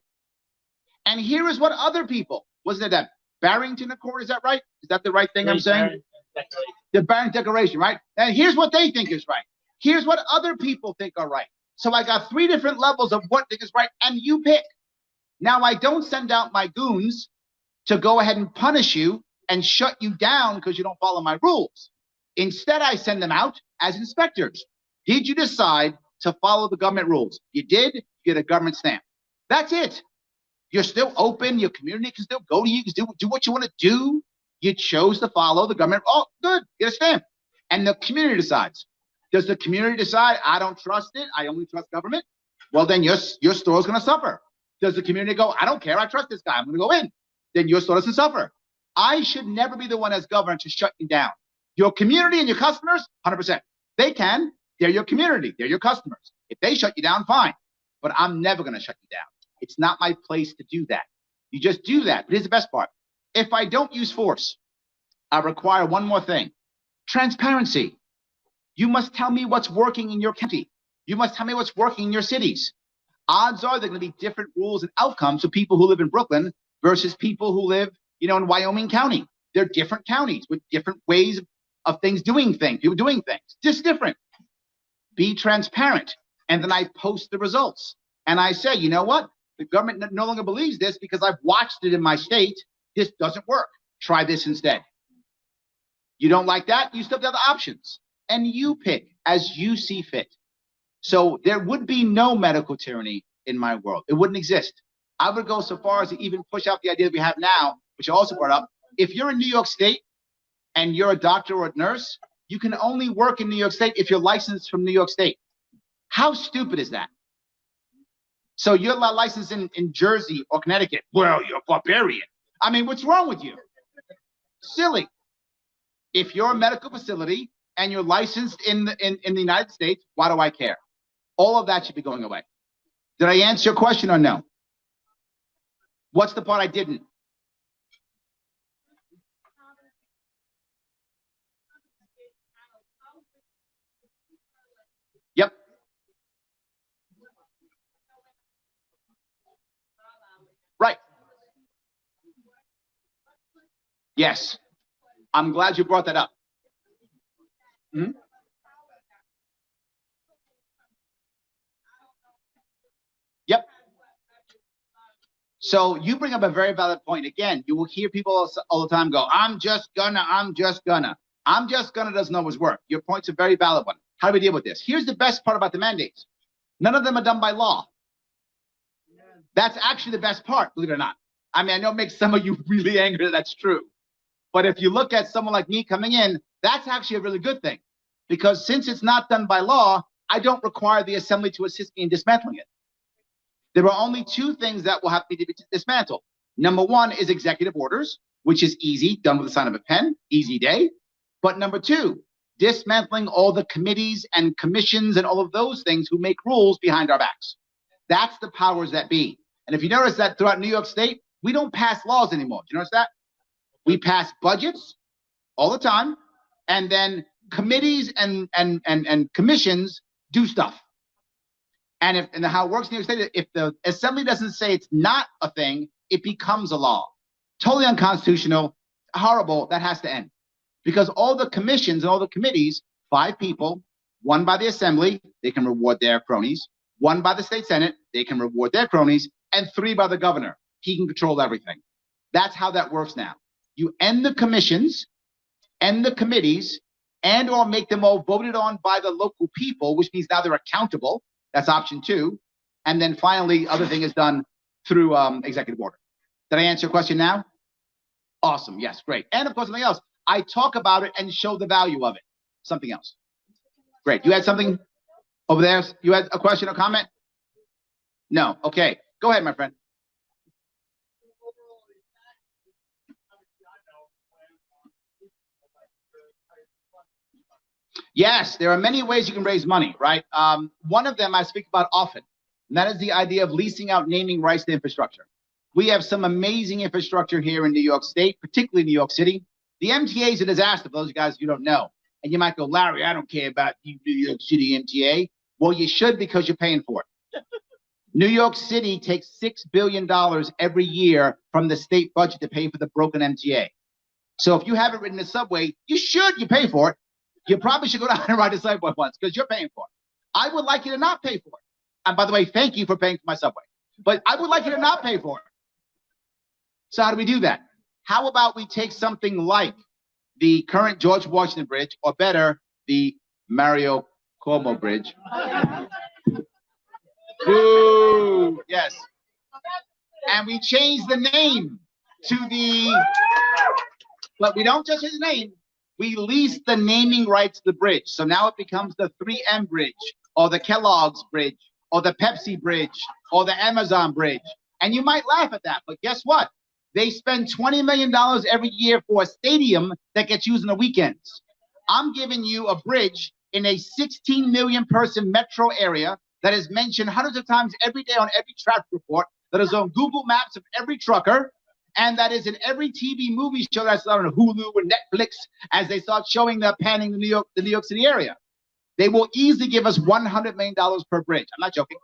And here is what other people, wasn't it that Barrington Accord, is that right? Is that the right thing I'm saying? The Barrington Declaration, right? And here's what they think is right. Here's what other people think are right. So I got 3 different levels of what think is right, and you pick. Now I don't send out my goons to go ahead and punish you and shut you down because you don't follow my rules. Instead, I send them out as inspectors. Did you decide to follow the government rules? You did, you get a government stamp. That's it. You're still open. Your community can still go to you. You can do what you want to do. You chose to follow the government. Oh, good. Get a stamp. And the community decides. Does the community decide, I don't trust it, I only trust government? Well, then your store is going to suffer. Does the community go, I don't care, I trust this guy, I'm going to go in? Then your store doesn't suffer. I should never be the one as governor to shut you down. Your community and your customers, 100%. They can. They're your community. They're your customers. If they shut you down, fine. But I'm never going to shut you down. It's not my place to do that. You just do that. But here's the best part. If I don't use force, I require one more thing. Transparency. You must tell me what's working in your county. You must tell me what's working in your cities. Odds are there are going to be different rules and outcomes for people who live in Brooklyn versus people who live, in Wyoming County. They're different counties with different ways of doing things. Just different. Be transparent. And then I post the results. And I say, you know what? The government no longer believes this because I've watched it in my state. This doesn't work. Try this instead. You don't like that? You still have the options. And you pick as you see fit. So there would be no medical tyranny in my world. It wouldn't exist. I would go so far as to even push out the idea that we have now, which I also brought up. If you're in New York State and you're a doctor or a nurse, you can only work in New York State if you're licensed from New York State. How stupid is that? So you're licensed in Jersey or Connecticut. Well, you're a barbarian. I mean, what's wrong with you? Silly. If you're a medical facility and you're licensed in the United States, why do I care? All of that should be going away. Did I answer your question or no? What's the part I didn't? Yep. Right. Yes. I'm glad you brought that up. Mm-hmm. Yep. So you bring up a very valid point. Again, you will hear people all the time go, I'm just gonna. I'm just gonna doesn't always work. Your point's a very valid one. How do we deal with this? Here's the best part about the mandates. None of them are done by law. That's actually the best part, believe it or not. I mean, I know it makes some of you really angry that that's true. But if you look at someone like me coming in, that's actually a really good thing. Because since it's not done by law, I don't require the assembly to assist me in dismantling it. There are only 2 things that will have to be dismantled. Number 1 is executive orders, which is easy, done with the sign of a pen, easy day. But number 2, dismantling all the committees and commissions and all of those things who make rules behind our backs. That's the powers that be. And if you notice that throughout New York State, we don't pass laws anymore. Do you notice that? We pass budgets all the time, and then committees and commissions do stuff. And how it works in New York State, if the assembly doesn't say it's not a thing, it becomes a law. Totally unconstitutional, horrible, that has to end. Because all the commissions and all the committees, 5 people, 1 by the assembly, they can reward their cronies, 1 by the state senate, they can reward their cronies, and 3 by the governor. He can control everything. That's how that works now. You end the commissions, end the committees, and or make them all voted on by the local people, which means now they're accountable. That's option 2. And then finally, other thing is done through executive order. Did I answer your question now? Awesome. Yes, great. And of course, something else. I talk about it and show the value of it. Something else. Great. You had something over there? You had a question or comment? No. Okay. Go ahead, my friend. Yes, there are many ways you can raise money, right? One of them I speak about often, and that is the idea of leasing out naming rights to infrastructure. We have some amazing infrastructure here in New York State, particularly New York City. The MTA is a disaster for those guys you don't know. And you might go, Larry, I don't care about New York City MTA. Well, you should, because you're paying for it. New York City takes $6 billion every year from the state budget to pay for the broken MTA. So if you haven't ridden the subway, you pay for it. You probably should go down and ride the subway once, because you're paying for it. I would like you to not pay for it. And by the way, thank you for paying for my subway. But I would like you to not pay for it. So how do we do that? How about we take something like the current George Washington Bridge, or better, the Mario Cuomo Bridge. Ooh, yes. And we change the name to the, but we don't just change the name. We lease the naming rights to the bridge. So now it becomes the 3M Bridge, or the Kellogg's Bridge, or the Pepsi Bridge, or the Amazon Bridge. And you might laugh at that, but guess what? They spend $20 million every year for a stadium that gets used on the weekends. I'm giving you a bridge in a 16 million person metro area that is mentioned hundreds of times every day on every traffic report, that is on Google Maps of every trucker, and that is in every TV movie show that's on Hulu and Netflix as they start showing the panning the New York City area. They will easily give us $100 million per bridge. I'm not joking.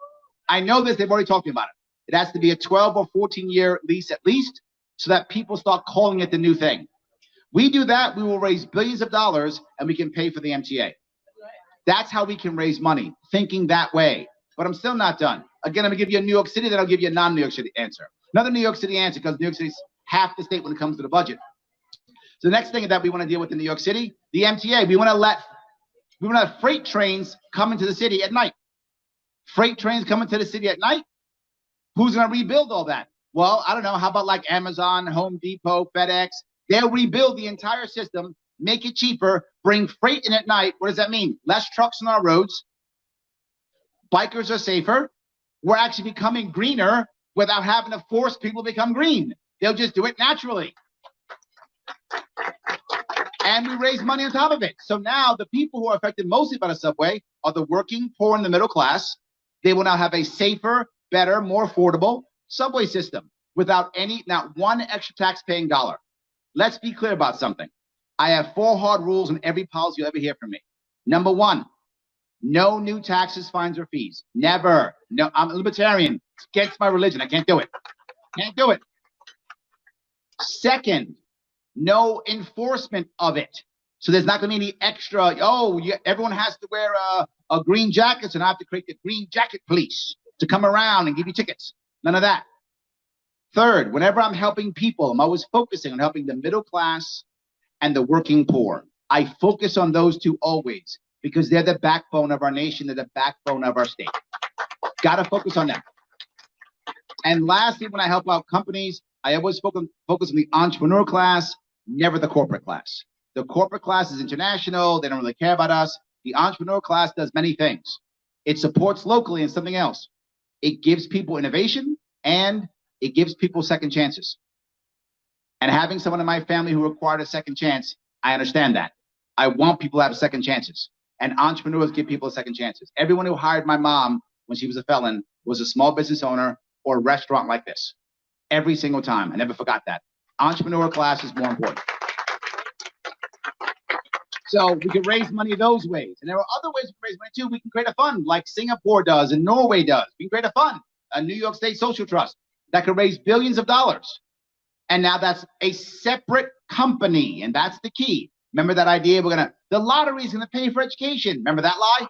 I know this. They've already talked about it. It has to be a 12 or 14-year lease at least, so that people start calling it the new thing. We do that, we will raise billions of dollars, and we can pay for the MTA. That's how we can raise money, thinking that way. But I'm still not done. Again, I'm going to give you a New York City, then I'll give you a non-New York City answer. Another New York City answer, because New York City's half the state when it comes to the budget. So the next thing that we want to deal with in New York City, the MTA. We want to have freight trains come into the city at night. Freight trains come into the city at night. Who's going to rebuild all that? Well, I don't know. How about like Amazon, Home Depot, FedEx? They'll rebuild the entire system, make it cheaper, bring freight in at night. What does that mean? Less trucks on our roads. Bikers are safer. We're actually becoming greener without having to force people to become green. They'll just do it naturally. And we raise money on top of it. So now the people who are affected mostly by the subway are the working poor and the middle class. They will now have a safer, better, more affordable subway system without not one extra tax-paying dollar. Let's be clear about something. I have 4 hard rules in every policy you'll ever hear from me. Number 1, no new taxes, fines, or fees. Never. No, I'm a libertarian. It's against my religion. I can't do it. Can't do it. Second, no enforcement of it. So there's not going to be any extra, everyone has to wear a green jacket, so now I have to create the green jacket police to come around and give you tickets. None of that. Third, whenever I'm helping people, I'm always focusing on helping the middle class and the working poor. I focus on those two always, because they're the backbone of our nation. They're the backbone of our state. Got to focus on them. And lastly, when I help out companies, I always focus on the entrepreneur class, never the corporate class. The corporate class is international. They don't really care about us. The entrepreneur class does many things. It supports locally and something else. It gives people innovation, and it gives people second chances. And having someone in my family who required a second chance, I understand that. I want people to have second chances. And entrepreneurs give people second chances. Everyone who hired my mom when she was a felon was a small business owner or a restaurant like this. Every single time. I never forgot that. Entrepreneur class is more important. So we can raise money those ways. And there are other ways to raise money too. We can create a fund like Singapore does and Norway does. We can create a fund, a New York State Social Trust, that could raise billions of dollars. And now that's a separate company. And that's the key. Remember that idea? The lottery is going to pay for education. Remember that lie?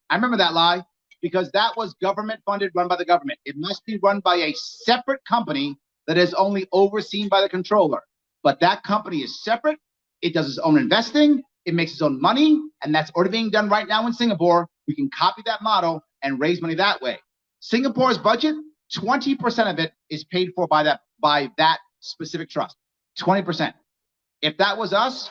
I remember that lie, because that was government funded, run by the government. It must be run by a separate company that is only overseen by the controller. But that company is separate. It does its own investing. It makes its own money. And that's already being done right now in Singapore. We can copy that model and raise money that way. Singapore's budget, 20% of it is paid for by that specific trust. 20%. If that was us,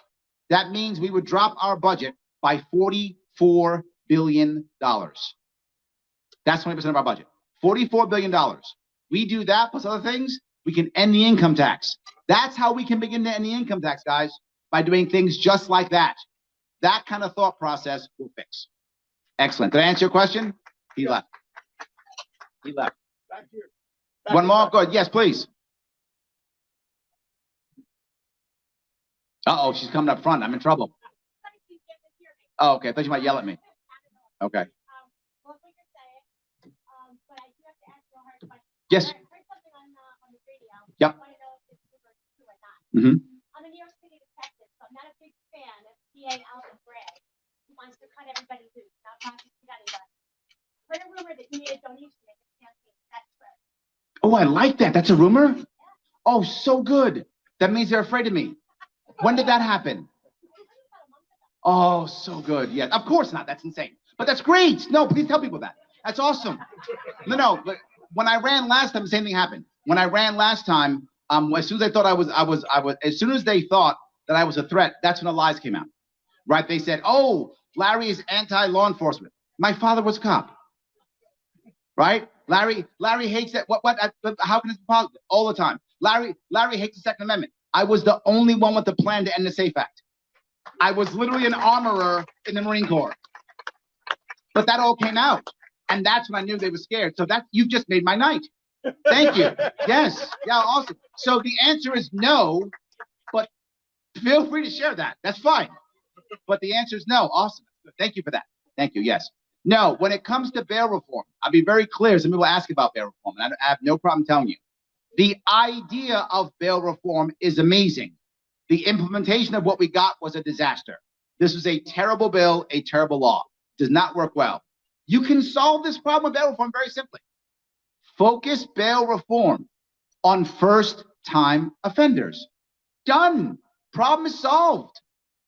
that means we would drop our budget by $44 billion. That's 20% of our budget. $44 billion. We do that plus other things, we can end the income tax. That's how we can begin to end the income tax, guys, by doing things just like that. That kind of thought process will fix. Excellent. Did I answer your question? He left. He left. Back here. One more? Good. Yes, please. Uh-oh, she's coming up front. I'm in trouble. Oh, okay. I thought you might yell at me. Okay. Yes. Yep. Mm-hmm. I'm in New York City, Texas, so I'm not a big fan of PA Alvin Bragg, who wants to cut everybody loose, not prosecute anybody. Heard a rumor that he made a donation to the campaign. That's true. Oh, I like that. That's a rumor? Oh, so good. That means they're afraid of me. When did that happen? Oh, so good. Yeah, of course not. That's insane. But that's great. No, please tell people that. That's awesome. No. But when I ran last time, the same thing happened. When I ran last time, as soon as I thought I was, as soon as they thought that I was a threat, that's when the lies came out. Right? They said, "Oh, Larry is anti-law enforcement." My father was a cop. Right? Larry hates that. How can this be possible? All the time. Larry hates the Second Amendment. I was the only one with the plan to end the SAFE Act. I was literally an armorer in the Marine Corps. But that all came out. And that's when I knew they were scared. So you've just made my night. Thank you. Yes. Yeah, awesome. So the answer is no, but feel free to share that. That's fine. But the answer is no. Awesome. Thank you for that. Thank you. Yes. No, when it comes to bail reform, I'll be very clear. Some people ask about bail reform, and I have no problem telling you. The idea of bail reform is amazing. The implementation of what we got was a disaster. This was a terrible bill, a terrible law. Does not work well. You can solve this problem with bail reform very simply. Focus bail reform on first-time offenders. Done. Problem is solved.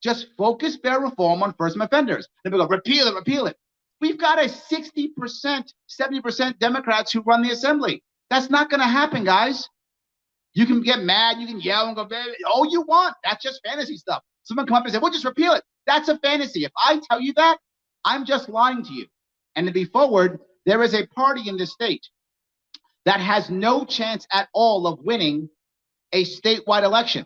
Just focus bail reform on first-time offenders. Then we go, repeal it, repeal it. We've got a 60%, 70% Democrats who run the assembly. That's not going to happen, guys. You can get mad, you can yell and go, all you want. That's just fantasy stuff. Someone come up and say, well, just repeal it. That's a fantasy. If I tell you that, I'm just lying to you. And to be forward, there is a party in this state that has no chance at all of winning a statewide election,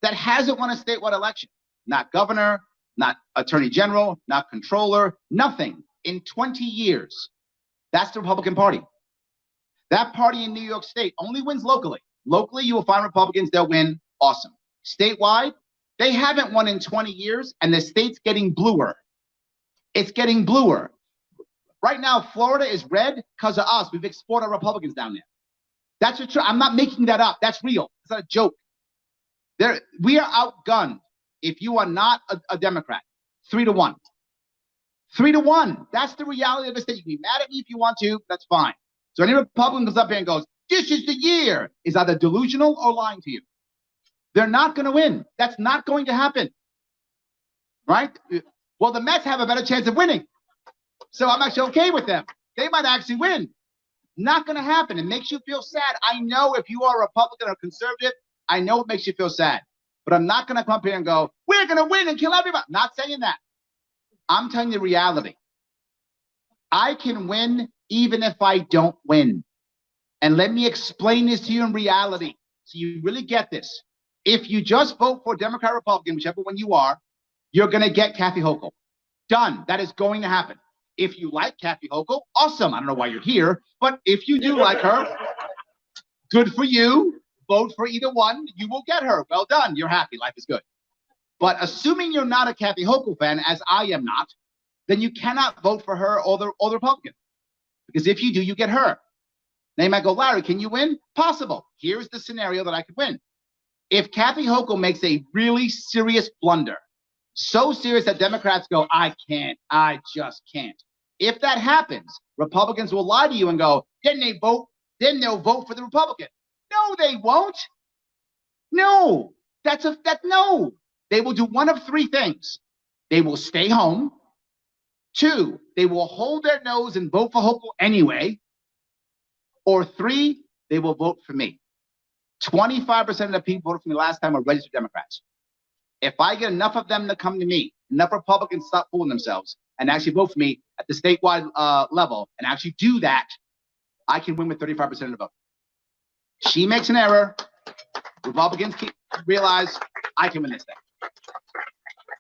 that hasn't won a statewide election. Not governor, not attorney general, not controller, nothing in 20 years. That's the Republican Party. That party in New York State only wins locally. Locally, you will find Republicans, they'll win. Awesome. Statewide, they haven't won in 20 years, and the state's getting bluer. It's getting bluer. Right now, Florida is red because of us. We've exported our Republicans down there. That's the truth. I'm not making that up. That's real. It's not a joke. We are outgunned if you are not a Democrat. 3-1. 3-1. That's the reality of the state. You can be mad at me if you want to. That's fine. So any Republican comes up here and goes, this is the year, is either delusional or lying to you. They're not going to win. That's not going to happen. Right? Well, the Mets have a better chance of winning. So I'm actually okay with them. They might actually win. Not going to happen. It makes you feel sad. I know if you are a Republican or conservative, I know it makes you feel sad. But I'm not going to come up here and go, we're going to win and kill everybody. Not saying that. I'm telling you the reality. I can win even if I don't win. And let me explain this to you in reality so you really get this. If you just vote for Democrat, Republican, whichever one you are, you're going to get Kathy Hochul. Done. That is going to happen. If you like Kathy Hochul, awesome. I don't know why you're here, but if you do like her, good for you. Vote for either one. You will get her. Well done. You're happy. Life is good. But assuming you're not a Kathy Hochul fan, as I am not, then you cannot vote for her or the Republican. Because if you do, you get her. Now you might go, Larry, can you win? Possible. Here's the scenario that I could win. If Kathy Hochul makes a really serious blunder, so serious that Democrats go, I can't, I just can't. If that happens, Republicans will lie to you and go, then they'll vote for the Republican. No, they won't. No, no. They will do one of three things. They will stay home. 2, they will hold their nose and vote for Hochul anyway. Or 3, they will vote for me. 25% of the people voted for me last time were registered Democrats. If I get enough of them to come to me, enough Republicans stop fooling themselves and actually vote for me at the statewide level and actually do that, I can win with 35% of the vote. She makes an error. Republicans realize I can win this thing.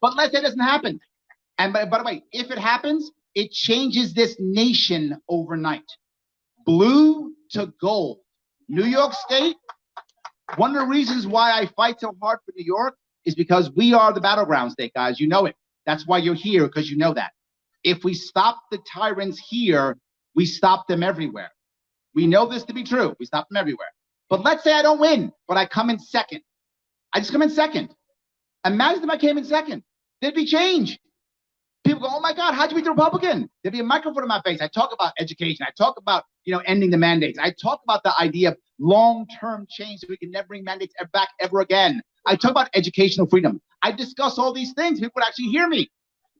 But let's say it doesn't happen. And by the way, if it happens, it changes this nation overnight. Blue to gold. New York State, one of the reasons why I fight so hard for New York is because we are the battleground state, guys. You know it. That's why you're here, because you know that. If we stop the tyrants here, we stop them everywhere. We know this to be true. We stop them everywhere. But let's say I don't win, but I come in second. I just come in second. Imagine if I came in second. There'd be change. People go, oh my God, how'd you beat the Republican? There'd be a microphone in my face. I talk about education. I talk about, ending the mandates. I talk about the idea of long-term change so we can never bring mandates back ever again. I talk about educational freedom. I discuss all these things. People would actually hear me.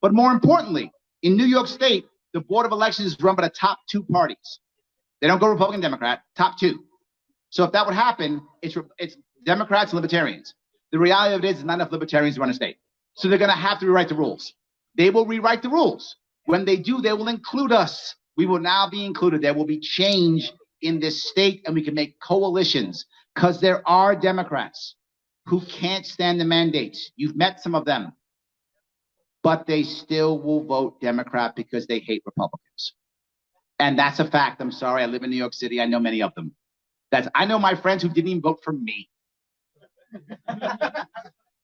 But more importantly, in New York State, the Board of Elections is run by the top two parties. They don't go Republican, Democrat, top two. So if that would happen, it's Democrats and Libertarians. The reality of it is not enough Libertarians to run a state. So they're going to have to rewrite the rules. They will rewrite the rules. When they do, they will include us. We will now be included. There will be change in this state, and we can make coalitions because there are Democrats who can't stand the mandates. You've met some of them, but they still will vote Democrat because they hate Republicans. And that's a fact. I'm sorry. I live in New York City. I know many of them. I know my friends who didn't even vote for me.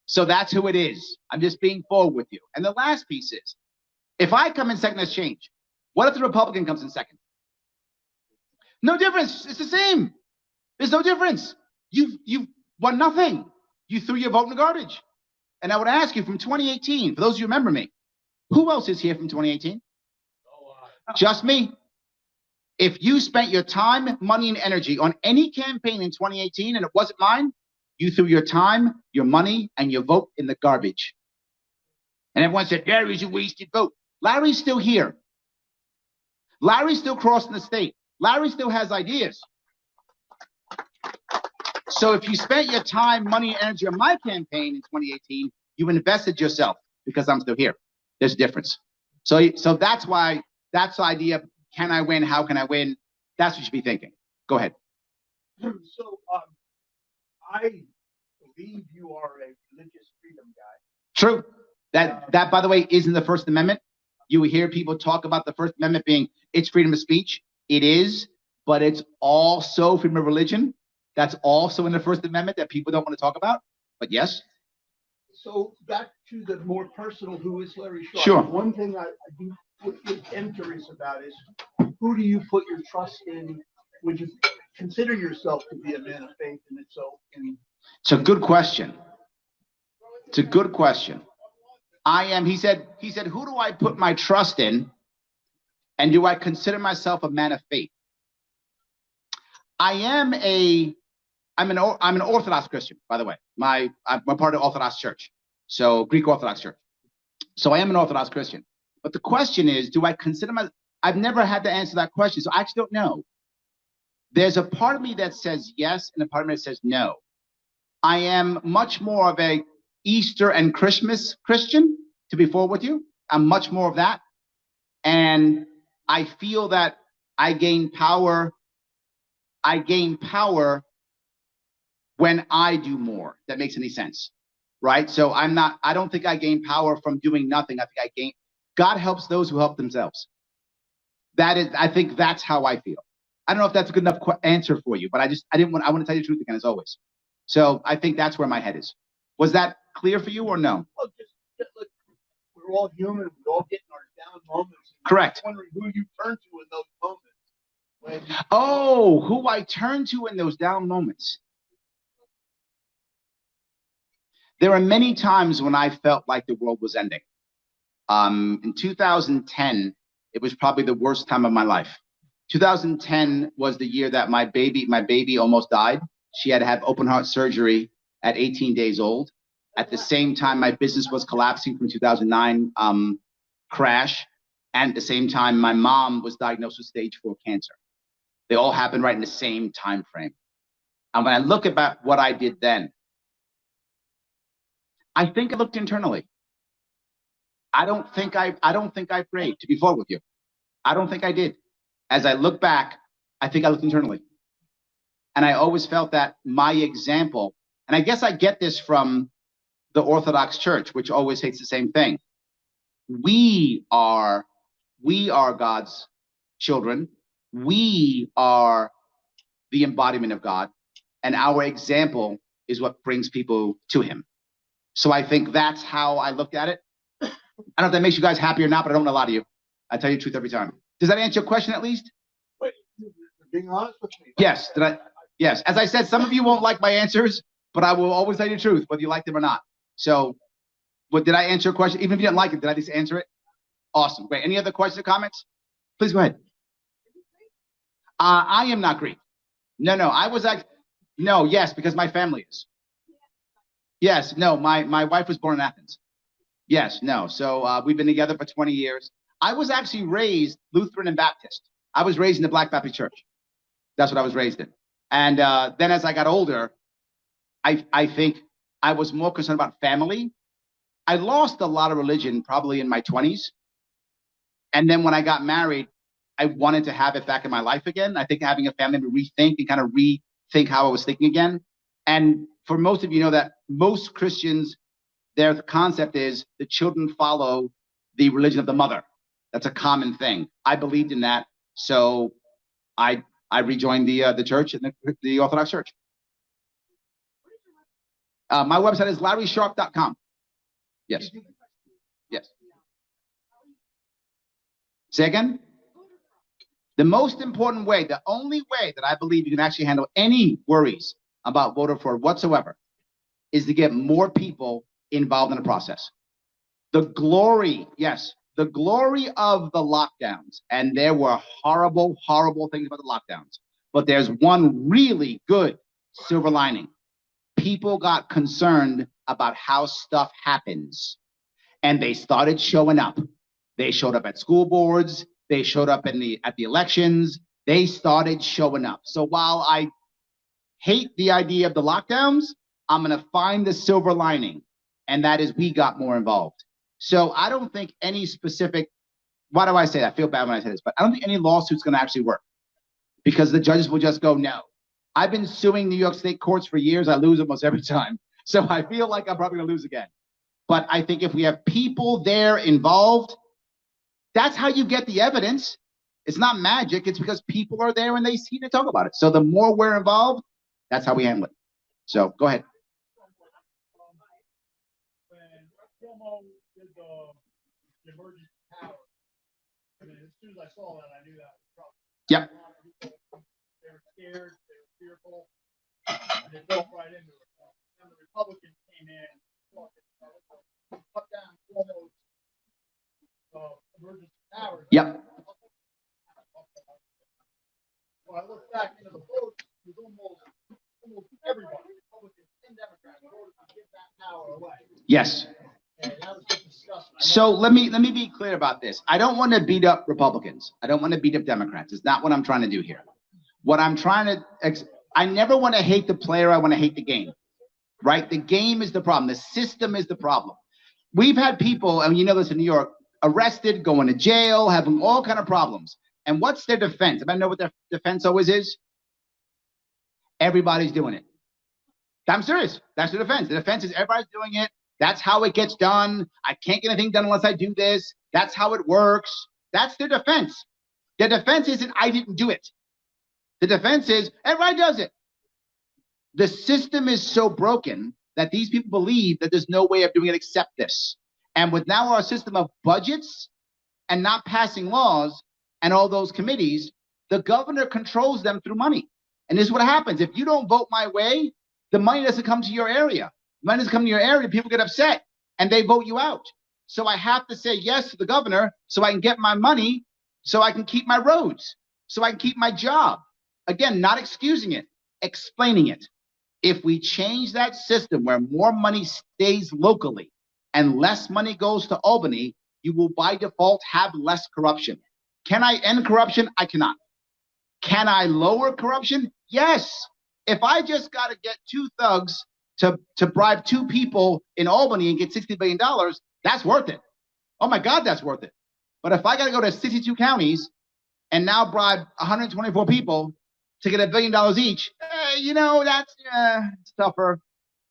So that's who it is. I'm just being forward with you. And the last piece is, if I come in second, there's change. What if the Republican comes in second? No difference. It's the same. There's no difference. You've won nothing. You threw your vote in the garbage. And I would ask you from 2018, for those of you who remember me, who else is here from 2018? Just me. If you spent your time, money, and energy on any campaign in 2018 and it wasn't mine, you threw your time, your money, and your vote in the garbage. And everyone said, Larry's a wasted vote. Larry's still here. Larry's still crossing the state. Larry still has ideas. So if you spent your time, money, and energy on my campaign in 2018, you invested yourself because I'm still here. There's a difference. So that's why, that's the idea. Can I win? How can I win? That's what you should be thinking. Go ahead. So I believe you are a religious freedom guy. True. That, by the way, is in the First Amendment. You hear people talk about the First Amendment being it's freedom of speech. It is, but it's also freedom of religion. That's also in the First Amendment that people don't want to talk about. But yes. So back to the more personal, who is Larry Sharpe? Sure. One thing I am curious about is, who do you put your trust in? Would you consider yourself to be a man of faith? And if so, it's a good question. It's a good question. I am, he said, who do I put my trust in? And do I consider myself a man of faith? I'm an Orthodox Christian, by the way. I'm part of the Orthodox Church. So Greek Orthodox Church. So I am an Orthodox Christian. But the question is, do I consider myself? I've never had to answer that question, so I actually don't know. There's a part of me that says yes, and a part of me that says no. I am much more of a Easter and Christmas Christian, to be forward with you. I'm much more of that. And I feel that I gain power when I do more. If that makes any sense, right? So I don't think I gain power from doing nothing. I think God helps those who help themselves. I think that's how I feel. I don't know if that's a good enough answer for you, but I want to tell you the truth again, as always. So I think that's where my head is. Was that clear for you or no? Well, just look, we're all human. We all get in our down moments. Correct. I'm wondering who you turn to in those moments. Who I turn to in those down moments. There are many times when I felt like the world was ending. In 2010, it was probably the worst time of my life. 2010 was the year that my baby almost died. She had to have open heart surgery at 18 days old. At the same time, my business was collapsing from 2009 crash. And at the same time, my mom was diagnosed with stage 4 cancer. They all happened right in the same time frame. And when I look about what I did then, I think I looked internally. I don't think I prayed, to be forward with you. I don't think I did. As I look back, I think I looked internally. And I always felt that my example, and I guess I get this from the Orthodox Church, which always hates the same thing. We are God's children. We are the embodiment of God, and our example is what brings people to him. So I think that's how I looked at it. I don't know if that makes you guys happy or not, but I don't want to lie to you. I tell you the truth every time. Does that answer your question at least? Wait, you're being honest with me. Yes. Yes. As I said, some of you won't like my answers, but I will always tell you the truth, whether you like them or not. So, but did I answer your question? Even if you didn't like it, did I just answer it? Awesome. Great. Any other questions or comments? Please go ahead. I am not Greek. No, I was like, no, yes, because my family is. Yes, no, my wife was born in Athens. Yes, no. So we've been together for 20 years. I was actually raised Lutheran and Baptist. I was raised in the Black Baptist Church. That's what I was raised in. And then as I got older, I think I was more concerned about family. I lost a lot of religion probably in my 20s. And then when I got married, I wanted to have it back in my life again. I think having a family to rethink and kind of rethink how I was thinking again. And for most of you know that most Christians, their concept is the children follow the religion of the mother. That's a common thing. I believed in that. So I rejoined the church, and the Orthodox Church. My website is LarrySharpe.com. Yes. Yes. Say again? The most important way, the only way that I believe you can actually handle any worries about voter fraud whatsoever is to get more people involved in the process. The glory, yes, the glory of the lockdowns, and there were horrible, horrible things about the lockdowns, but there's one really good silver lining. People got concerned about how stuff happens, and they started showing up. They showed up at school boards. They showed up at the elections. They started showing up. So while I hate the idea of the lockdowns, I'm going to find the silver lining, and that is we got more involved. So I don't think any specific, why do I say that? I feel bad when I say this, but I don't think any lawsuit's going to actually work because the judges will just go, no. I've been suing New York State courts for years. I lose almost every time. So I feel like I'm probably going to lose again. But I think if we have people there involved, that's how you get the evidence. It's not magic. It's because people are there and they see to talk about it. So the more we're involved, that's how we handle it. So go ahead. When Cuomo did the emergency power, I mean, as soon as I saw that, I knew that was trouble. Yep. They were scared, they were fearful, and they built right into it. And the Republicans came in, cut down Cuomo's emergency powers. Yep. When I look back into the votes, it was almost everybody, Republicans and Democrats, voted to give that power away. Yes. And that was just disgusting. So let me be clear about this. I don't want to beat up Republicans. I don't want to beat up Democrats. It's not what I'm trying to do here. What I'm trying to, I never want to hate the player. I want to hate the game, right? The game is the problem. The system is the problem. We've had people, and you know this in New York, arrested, going to jail, having all kind of problems. And what's their defense? Anybody know what their defense always is? Everybody's doing it. I'm serious. That's the defense. The defense is everybody's doing it. That's how it gets done. I can't get anything done unless I do this. That's how it works. That's their defense. Their defense isn't I didn't do it. The defense is everybody does it. The system is so broken that these people believe that there's no way of doing it except this. And with now our system of budgets and not passing laws and all those committees, the governor controls them through money. And this is what happens. If you don't vote my way, the money doesn't come to your area. Money doesn't come to your area, people get upset and they vote you out. So I have to say yes to the governor so I can get my money, so I can keep my roads, so I can keep my job. Again, not excusing it, explaining it. If we change that system where more money stays locally and less money goes to Albany, you will by default have less corruption. Can I end corruption? I cannot. Can I lower corruption? Yes. If I just got to get two thugs to bribe two people in Albany and get $60 billion, that's worth it. Oh my God, that's worth it. But if I got to go to 62 counties and now bribe 124 people to get $1 billion each, that's tougher,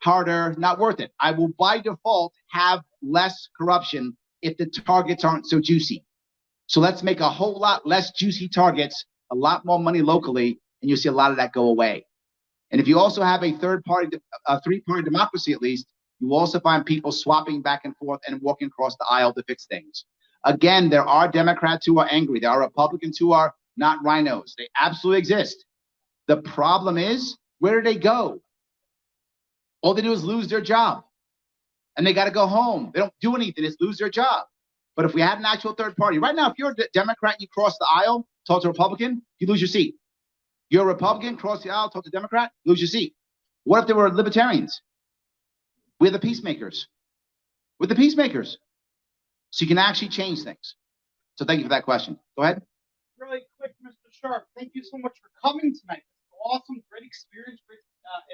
harder, not worth it. I will by default have less corruption if the targets aren't so juicy. So let's make a whole lot less juicy targets, a lot more money locally, and you'll see a lot of that go away. And if you also have a three-party democracy at least, you also find people swapping back and forth and walking across the aisle to fix things. Again, there are Democrats who are angry. There are Republicans who are not rhinos. They absolutely exist. The problem is, where do they go? All they do is lose their job. And they got to go home. They don't do anything. It's lose their job. But if we had an actual third party, right now, if you're a Democrat and you cross the aisle, talk to a Republican, you lose your seat. You're a Republican, cross the aisle, talk to a Democrat, lose your seat. What if there were libertarians? We're the peacemakers. We're the peacemakers. So you can actually change things. So thank you for that question. Go ahead. Really quick, Mr. Sharpe, thank you so much for coming tonight. Awesome, great experience, great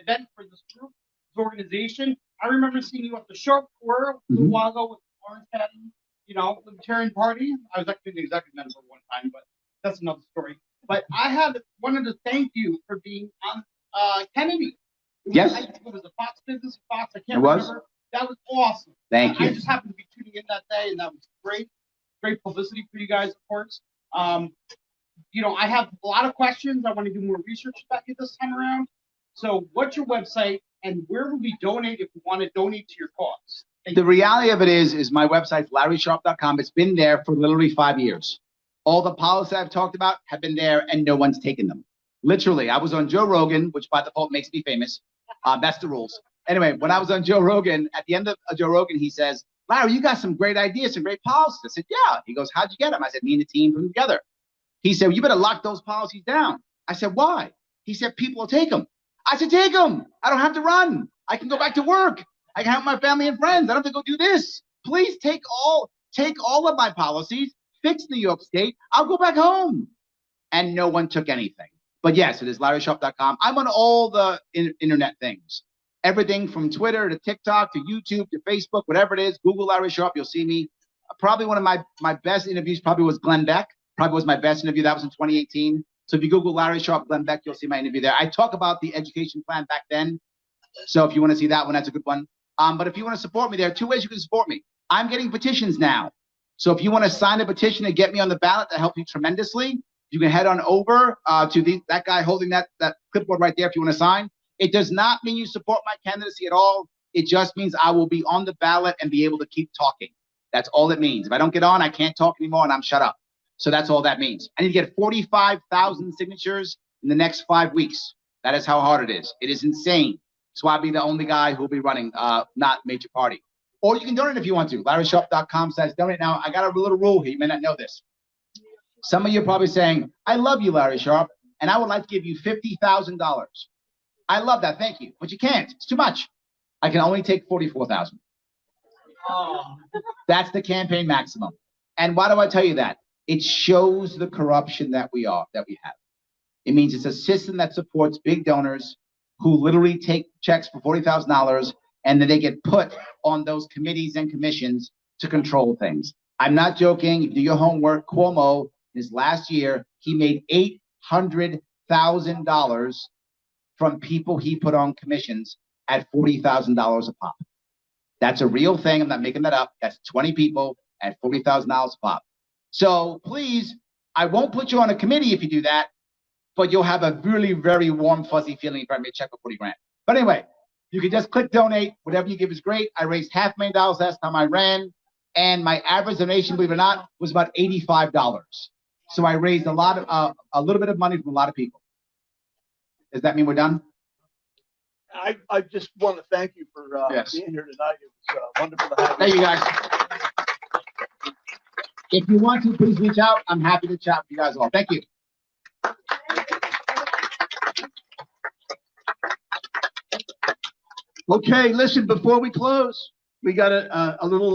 event for this group, this organization. I remember seeing you at the Sharpe Tour a little while ago with Orange County, Libertarian Party. I was actually the executive member one time, but that's another story. But I wanted to thank you for being on Kennedy. Yes. I think it was a Fox Business, Fox. I can't remember. That was awesome. Thank you. I just happened to be tuning in that day, and that was great. Great publicity for you guys, of course. I have a lot of questions. I want to do more research about you this time around. So what's your website, and where will we donate if we want to donate to your cause? The reality of it is my website's LarrySharpe.com. It's been there for literally 5 years. All the policies I've talked about have been there, and no one's taken them. Literally, I was on Joe Rogan, which by default makes me famous. That's the rules. Anyway, when I was on Joe Rogan, at the end of Joe Rogan, he says, Larry, you got some great ideas, some great policies. I said, yeah. He goes, how'd you get them? I said, me and the team put them together. He said, well, you better lock those policies down. I said, why? He said, people will take them. I said, take them. I don't have to run. I can go back to work. I can help my family and friends. I don't have to go do this. Please take all of my policies, fix New York State. I'll go back home. And no one took anything. But yes, it is LarrySharpe.com. I'm on all the internet things. Everything from Twitter to TikTok to YouTube to Facebook, whatever it is. Google Larry Sharpe, you'll see me. Probably one of my best interviews probably was Glenn Beck. Probably was my best interview. That was in 2018. So if you Google Larry Sharpe, Glenn Beck, you'll see my interview there. I talk about the education plan back then. So if you want to see that one, that's a good one. But if you want to support me, there are two ways you can support me. I'm getting petitions now. So if you want to sign a petition and get me on the ballot, that helps me tremendously. You can head on over to that guy holding that clipboard right there if you want to sign. It does not mean you support my candidacy at all. It just means I will be on the ballot and be able to keep talking. That's all it means. If I don't get on, I can't talk anymore and I'm shut up. So that's all that means. I need to get 45,000 signatures in the next 5 weeks. That is how hard it is. It is insane. So I'll be the only guy who will be running, not major party. Or you can donate if you want to. LarrySharpe.com/donate. Now, I got a little rule here. You may not know this. Some of you are probably saying, I love you, Larry Sharpe, and I would like to give you $50,000. I love that. Thank you. But you can't. It's too much. I can only take 44,000. That's the campaign maximum. And why do I tell you that? It shows the corruption that we have. It means it's a system that supports big donors who literally take checks for $40,000 and then they get put on those committees and commissions to control things. I'm not joking. If you do your homework, Cuomo, this last year, he made $800,000 from people he put on commissions at $40,000 a pop. That's a real thing. I'm not making that up. That's 20 people at $40,000 a pop. So please, I won't put you on a committee if you do that, but you'll have a really, very warm, fuzzy feeling if I made a check for 40 grand. But anyway, you can just click donate. Whatever you give is great. I raised $500,000 last time I ran, and my average donation, believe it or not, was about $85. So I raised a little bit of money from a lot of people. Does that mean we're done? I just want to thank you for being here tonight. It was wonderful to have you. Thank you, guys. If you want to, please reach out. I'm happy to chat with you guys all. Thank you. Okay, listen, before we close, we got a little